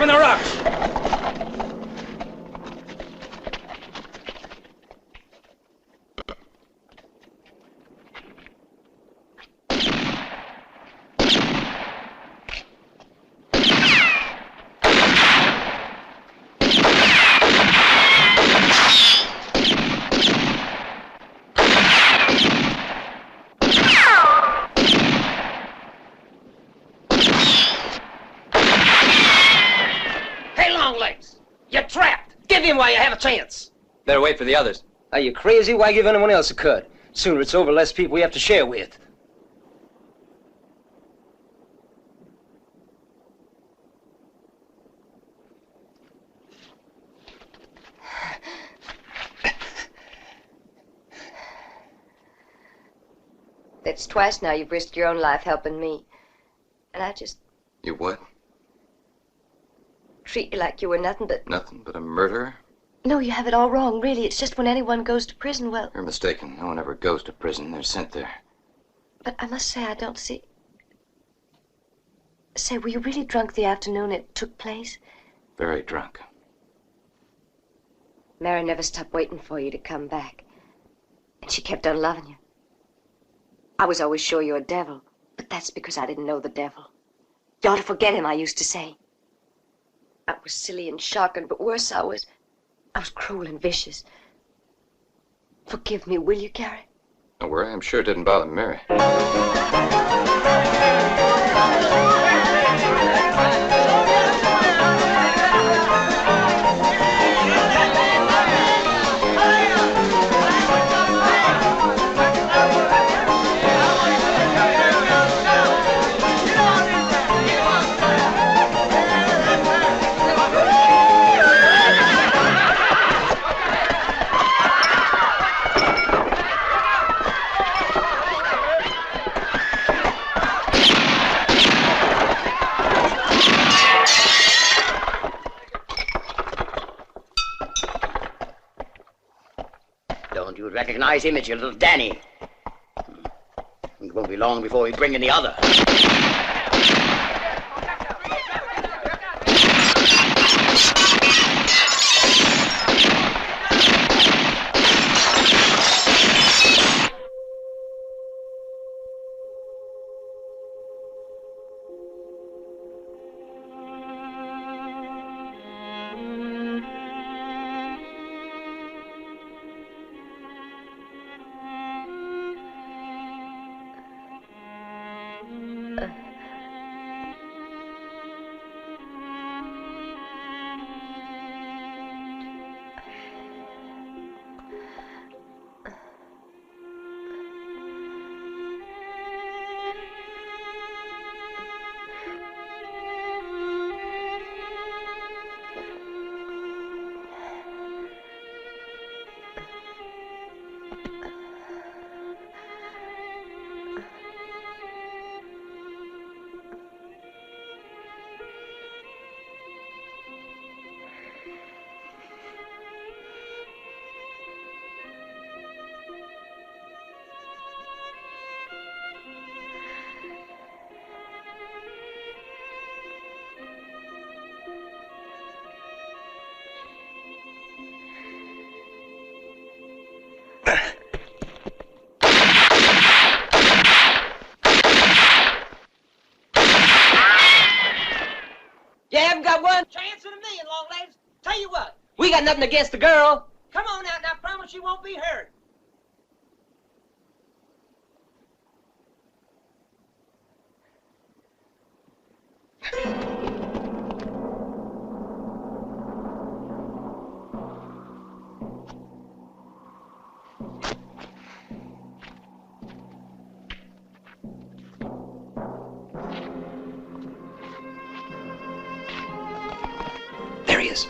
up in the rocks. While you have a chance. Better wait for the others. Are you crazy? Why give anyone else a cut? Sooner it's over, less people we have to share with. That's twice now you've risked your own life helping me. And I just You what? treat you like you were nothing but... Nothing but a murderer? No, you have it all wrong, really. It's just when anyone goes to prison, well... You're mistaken. No one ever goes to prison. They're sent there. But I must say, I don't see... Say, were you really drunk the afternoon it took place? Very drunk. Mary never stopped waiting for you to come back. And she kept on loving you. I was always sure you were a devil, but that's because I didn't know the devil. You ought to forget him, I used to say. I was silly and shocking, but worse, I was cruel and vicious. Forgive me, will you, Gary? Don't worry, I'm sure it didn't bother Mary. would recognize him as your little Danny. It won't be long before we bring in the other. We got nothing against the girl. Come on out, and I promise you won't be hurt. There he is.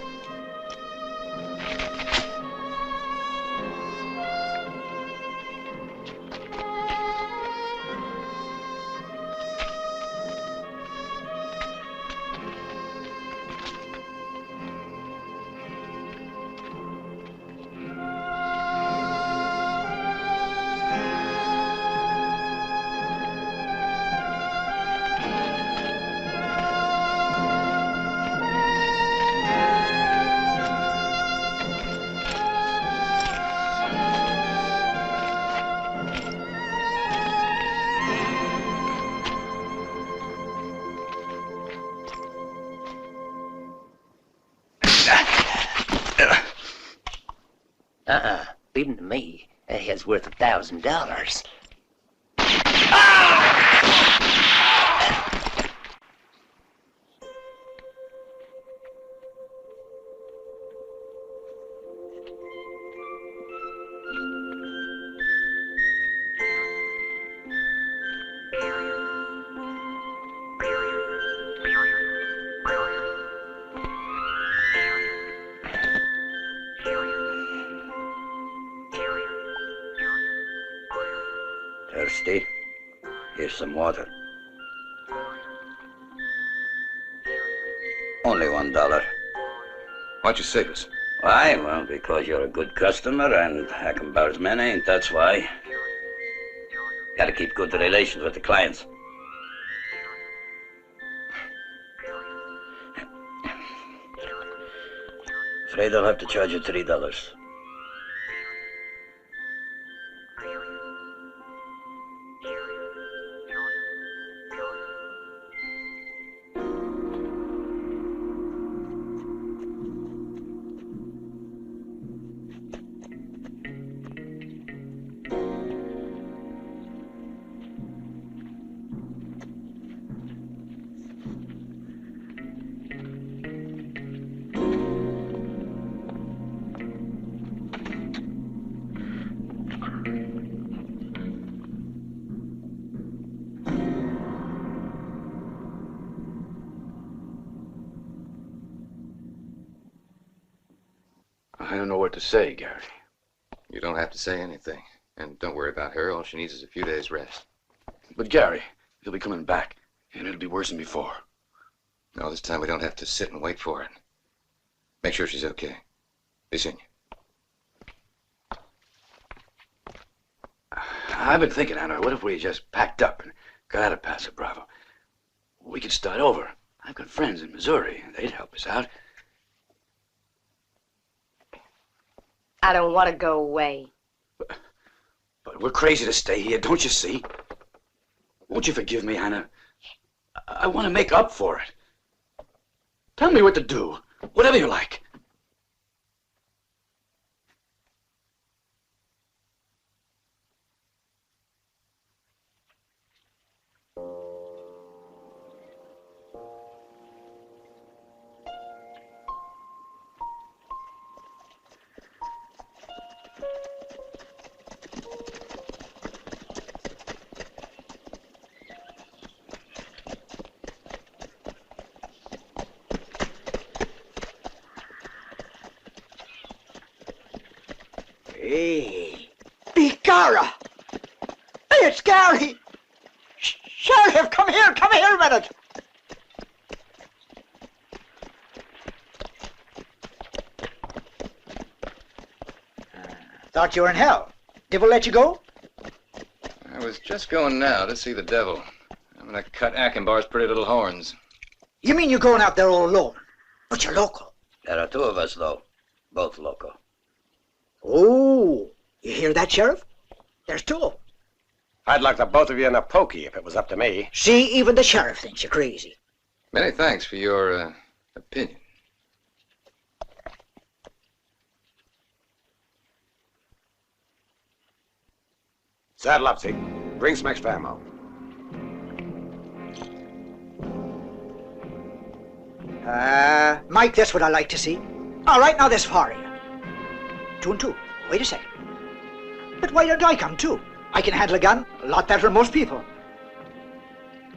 Leave him to me. He's worth $1,000. Thirsty? Here's some water. Only $1. Why'd you save us? Why? Well, because you're a good customer and Hackenbauer's men ain't, that's why. Gotta keep good relations with the clients. Afraid I'll have to charge you $3. I don't know what to say, Gary. You don't have to say anything. And don't worry about her. All she needs is a few days' rest. But Gary, he'll be coming back, and it'll be worse than before. No, this time we don't have to sit and wait for it. Make sure she's okay. Be seeing you. I've been thinking, Anna, what if we just packed up and got out of Paso Bravo? We could start over. I've got friends in Missouri. They'd help us out. I don't want to go away. But we're crazy to stay here, don't you see? Won't you forgive me, Anna? I want to make up for it. Tell me what to do. Whatever you like. Hey, Bicara! Hey, it's Gary! Sheriff, come here a minute! Thought you were in hell. Devil let you go? I was just going now to see the devil. I'm gonna cut Achenbar's pretty little horns. You mean you're going out there all alone? But you're local. There are two of us, though. Both local. Oh, you hear that, Sheriff? There's two. I'd lock the both of you in a pokey if it was up to me. See, even the sheriff thinks you're crazy. Many thanks for your, opinion. Saddle up, Zeke. Bring some extra ammo. Mike, that's what I like to see. All right, now this for you. 2 and 2. Wait a second. But why don't I come too? I can handle a gun a lot better than most people.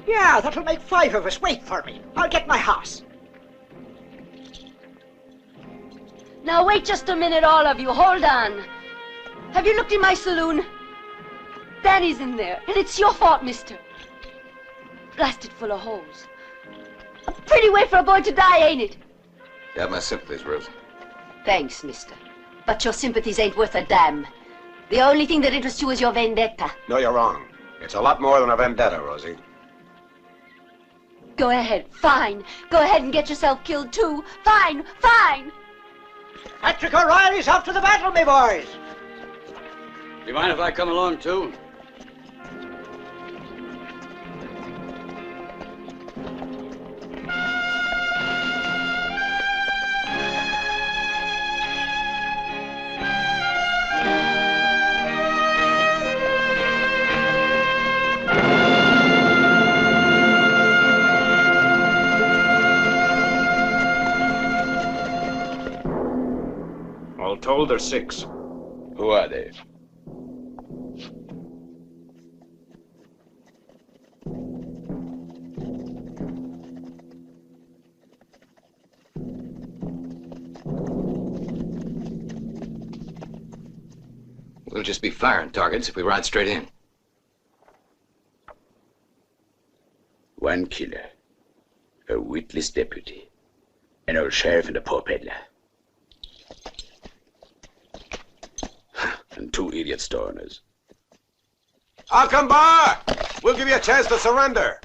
Yeah, that'll make 5 of us. Wait for me. I'll get my horse. Now wait just a minute, all of you. Hold on. Have you looked in my saloon? Danny's in there, and it's your fault, mister. Blasted full of holes. A pretty way for a boy to die, ain't it? You have my sympathies, Rosie. Thanks, mister. But your sympathies ain't worth a damn. The only thing that interests you is your vendetta. No, you're wrong. It's a lot more than a vendetta, Rosie. Go ahead, fine. Go ahead and get yourself killed too. Fine, fine. Patrick O'Reilly's off to the battle, me boys. Do you mind if I come along too? All told, there's 6. Who are they? We'll just be firing targets if we ride straight in. 1 killer, a witless deputy, an old sheriff and a poor peddler. And 2 idiot stoners. I'll come back! We'll give you a chance to surrender.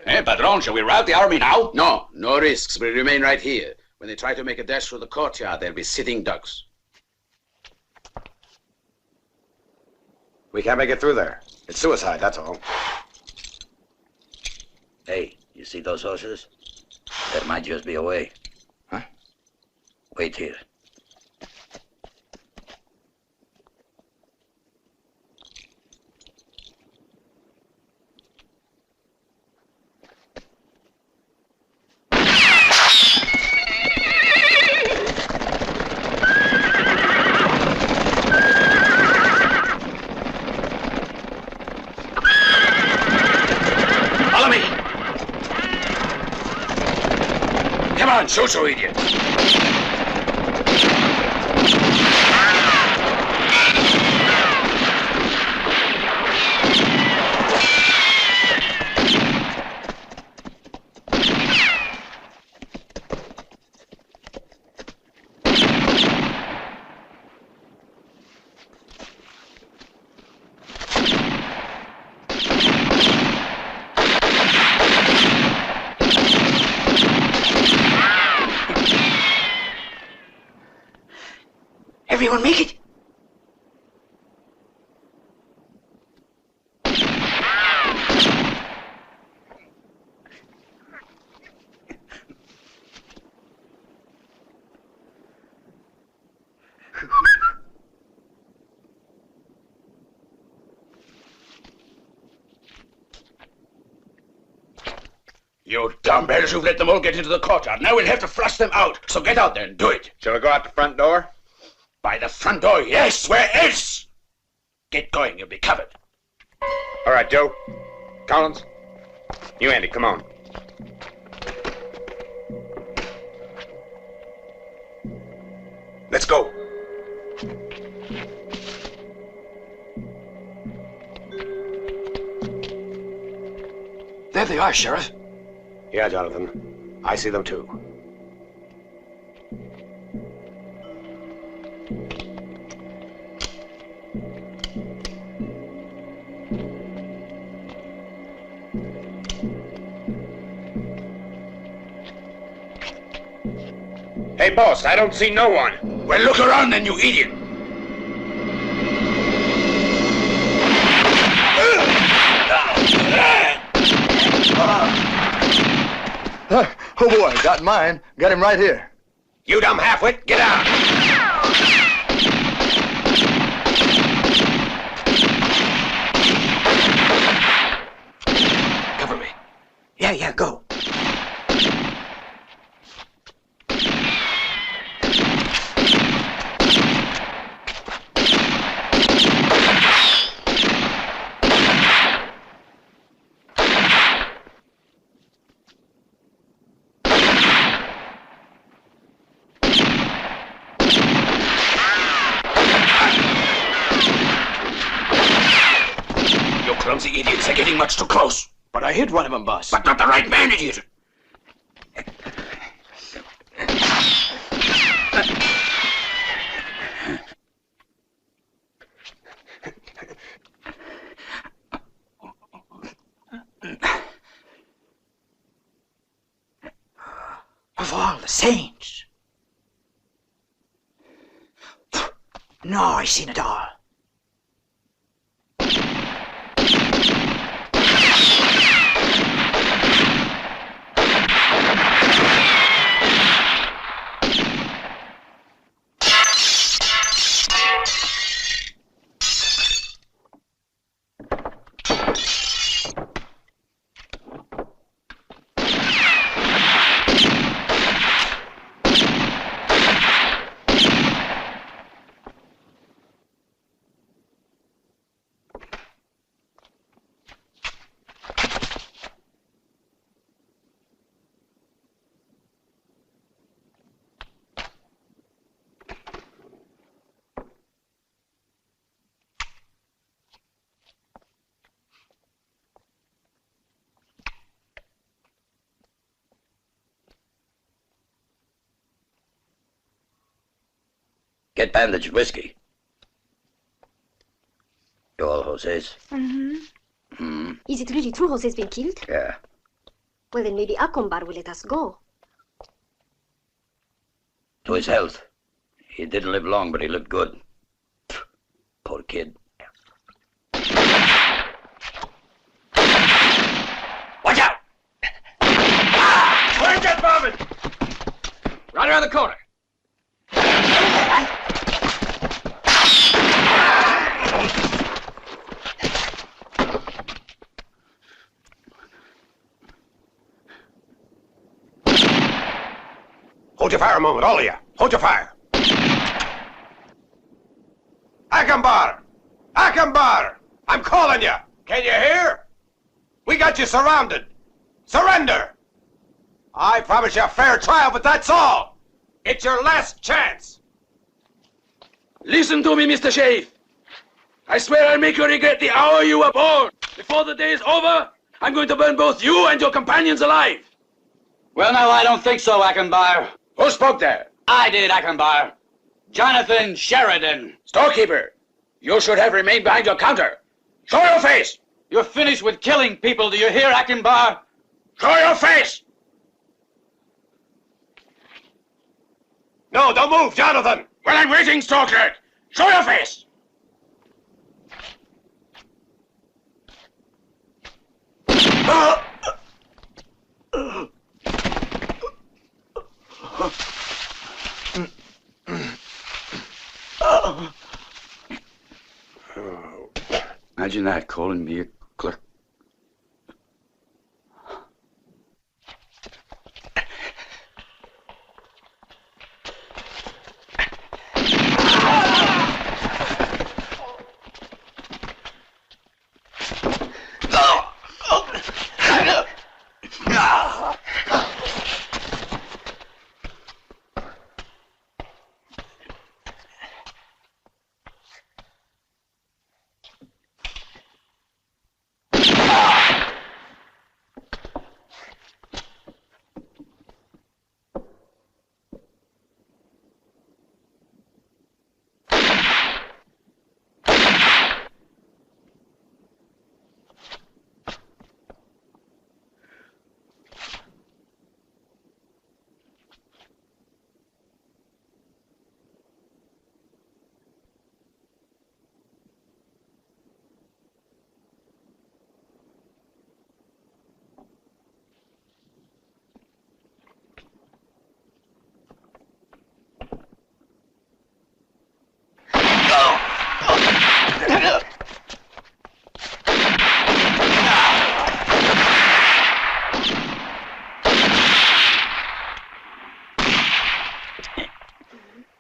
Hey, Padron, shall we rout the army now? No, no risks. We'll remain right here. When they try to make a dash through the courtyard, they'll be sitting ducks. We can't make it through there. It's suicide, that's all. Hey, you see those horses? That might just be a way. Huh? Wait here. Shoot, you idiot! Everyone make it? You dumbbells, you've let them all get into the courtyard. Now we'll have to flush them out. So get out there and do it. Shall we go out the front door? By the front door, yes. Where else? Get going, you'll be covered. All right, Joe. Collins. You, Andy, come on. Let's go. There they are, Sheriff. Yeah, Jonathan. I see them too. Hey, boss, I don't see no one. Well, look around then, you idiot. Oh boy, got mine. Got him right here. You dumb halfwit, get out! Cover me. Yeah, go. Clumsy idiots are getting much too close. But I hit one of them, boss. But not the right man, idiot. Of all the saints. No, I seen it all. Get bandaged whiskey. You all Jose's? Is it really true Jose's been killed? Yeah. Well, then maybe Acombar will let us go. To his health. He didn't live long, but he lived good. Poor kid. Watch out! Where's that bombing? Right around the corner. Hold your fire a moment, all of you. Hold your fire. Acombar! Acombar! I'm calling you. Can you hear? We got you surrounded. Surrender! I promise you a fair trial, but that's all. It's your last chance. Listen to me, Mr. Sheriff. I swear I'll make you regret the hour you were born. Before the day is over, I'm going to burn both you and your companions alive. Well, no, I don't think so, Acombar. Who spoke there? I did, Acombar. Jonathan Sheridan. Storekeeper, you should have remained behind your counter. Show your face! You're finished with killing people, do you hear, Acombar? Show your face! No, don't move, Jonathan. Well, I'm waiting, Stoker. Show your face. Imagine that, calling me a clerk.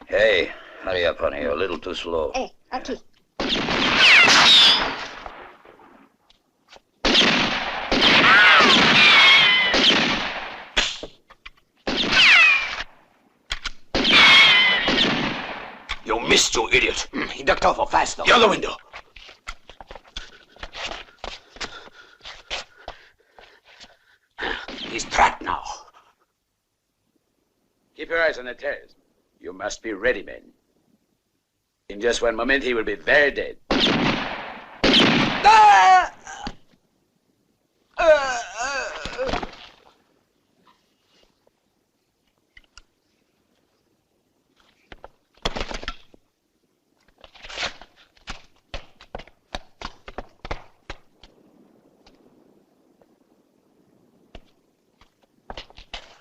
Hey, hurry up, honey. You're a little too slow. Hey, aquí. You missed, you idiot. He ducked awful fast, though. The other window. He's trapped now. Keep your eyes on the terrace. You must be ready, men. In just one moment, he will be very dead.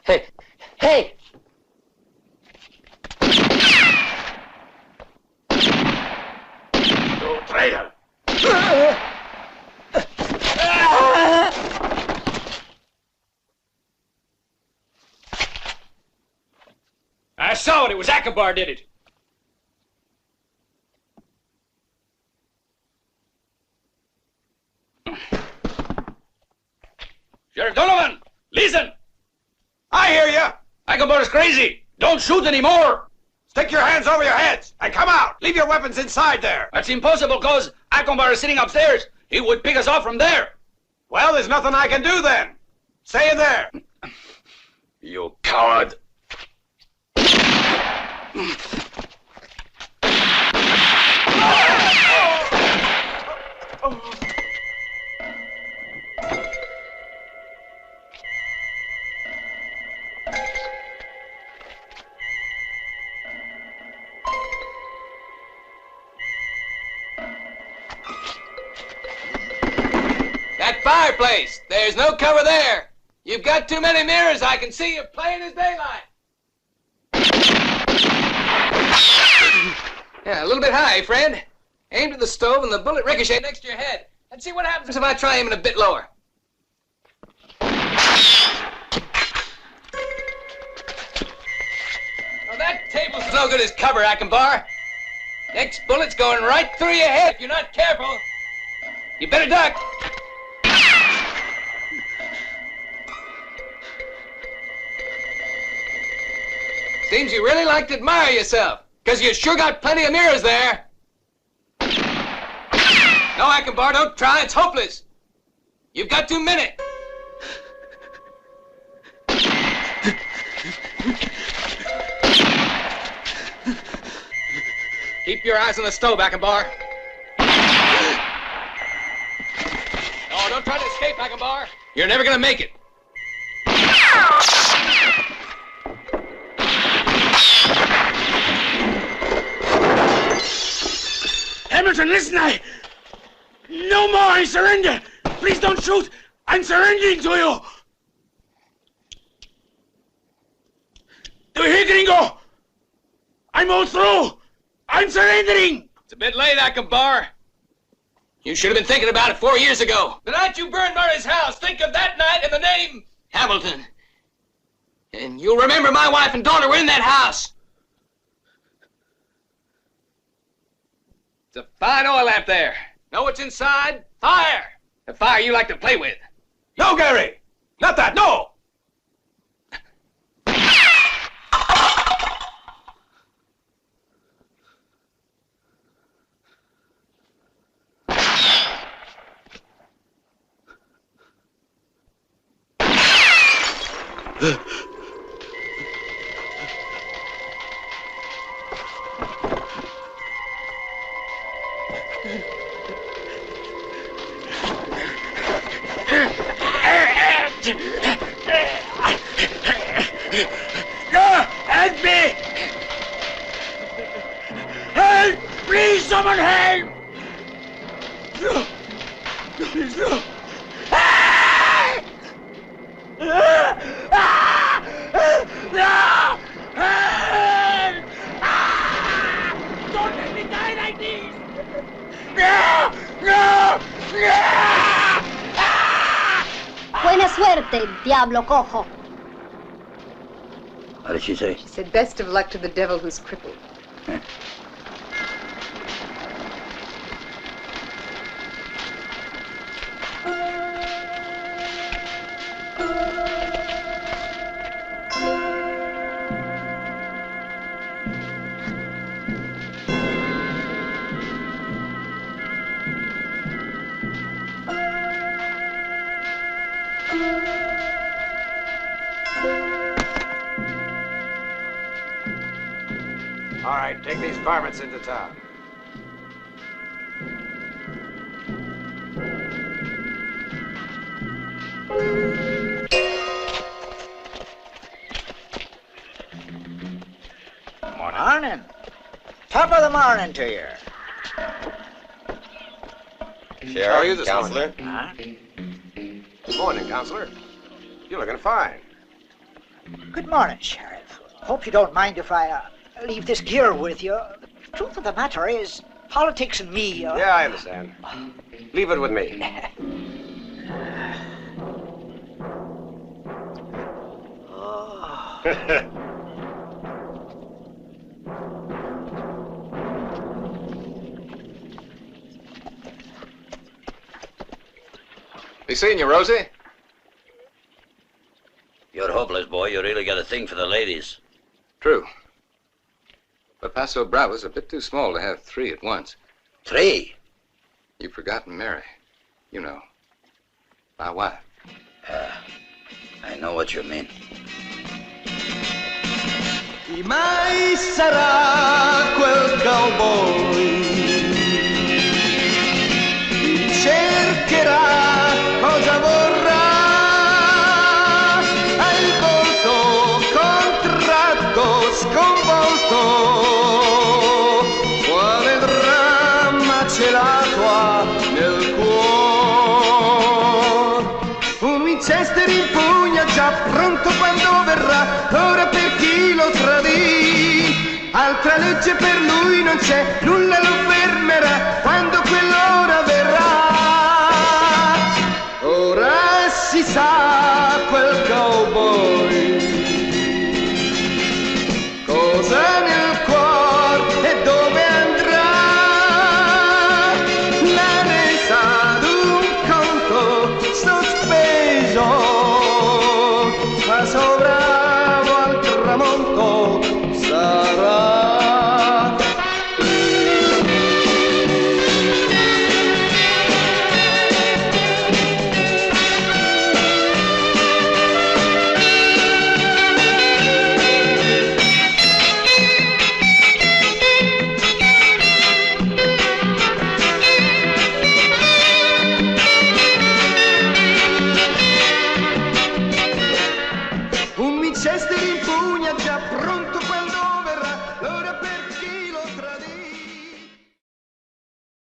Hey! Hey! You traitor! I saw it. It was Akbar did it. Sheriff Donovan, listen! I hear you. Akbar is crazy. Don't shoot anymore. Stick your hands over your heads and come out. Leave your weapons inside there. That's impossible, because Akbar is sitting upstairs. He would pick us off from there. Well, there's nothing I can do then. Stay in there. You coward. That fireplace. There's no cover there. You've got too many mirrors. I can see you plain as daylight. Yeah, a little bit high, friend. Aimed at the stove and the bullet ricocheted next to your head. Let's see what happens if I try aiming a bit lower. Oh, that table's no good as cover, Akbar. Next bullet's going right through your head if you're not careful. You better duck. Seems you really like to admire yourself, because you sure got plenty of mirrors there. No, Akbar, don't try. It's hopeless. You've got 2 minutes. Keep your eyes on the stove, Akbar. No, don't try to escape, Akbar. You're never going to make it. Hamilton, listen, No more, I surrender! Please don't shoot! I'm surrendering to you! Do you hear, Gringo? I'm all through! I'm surrendering! It's a bit late, Akbar. You should have been thinking about it 4 years ago. The night you burned Murray's house, think of that night and the name Hamilton. And you'll remember my wife and daughter were in that house. It's a fine oil lamp there. Know what's inside? Fire! The fire you like to play with. No, Gary! Not that, no! Help me! Help! Please, someone help! No! Please, no! Help! No! Help! Don't let me die like this! No! No! No! Buena suerte, diablo cojo. What did she say? She said, best of luck to the devil who's crippled. All right, take these varmints into town. Morning. Top of the morning to you. How are you this Counselor? morning? Huh? Good morning, Counselor. You're looking fine. Good morning, Sheriff. Hope you don't mind if I leave this gear with you. The truth of the matter is, politics and me... Yeah, I understand. Leave it with me. They seen you, Rosie? You're hopeless, boy. You really got a thing for the ladies. True. But Paso Bravo's a bit too small to have 3 at once. 3? You've forgotten Mary. You know. My wife. I know what you mean. Chi mai sarà quel cowboy? Chi cercherà, cosa vorrà? Ha il volto contratto, sconvolto. Quale dramma celato ha nel cuore? Un Winchester in pugna già pronto quando verrà. Ora per chi lo tradì, altra legge per lui non c'è, nulla lo fermerà quando quell'ora verrà. Ora si sa quel cowboy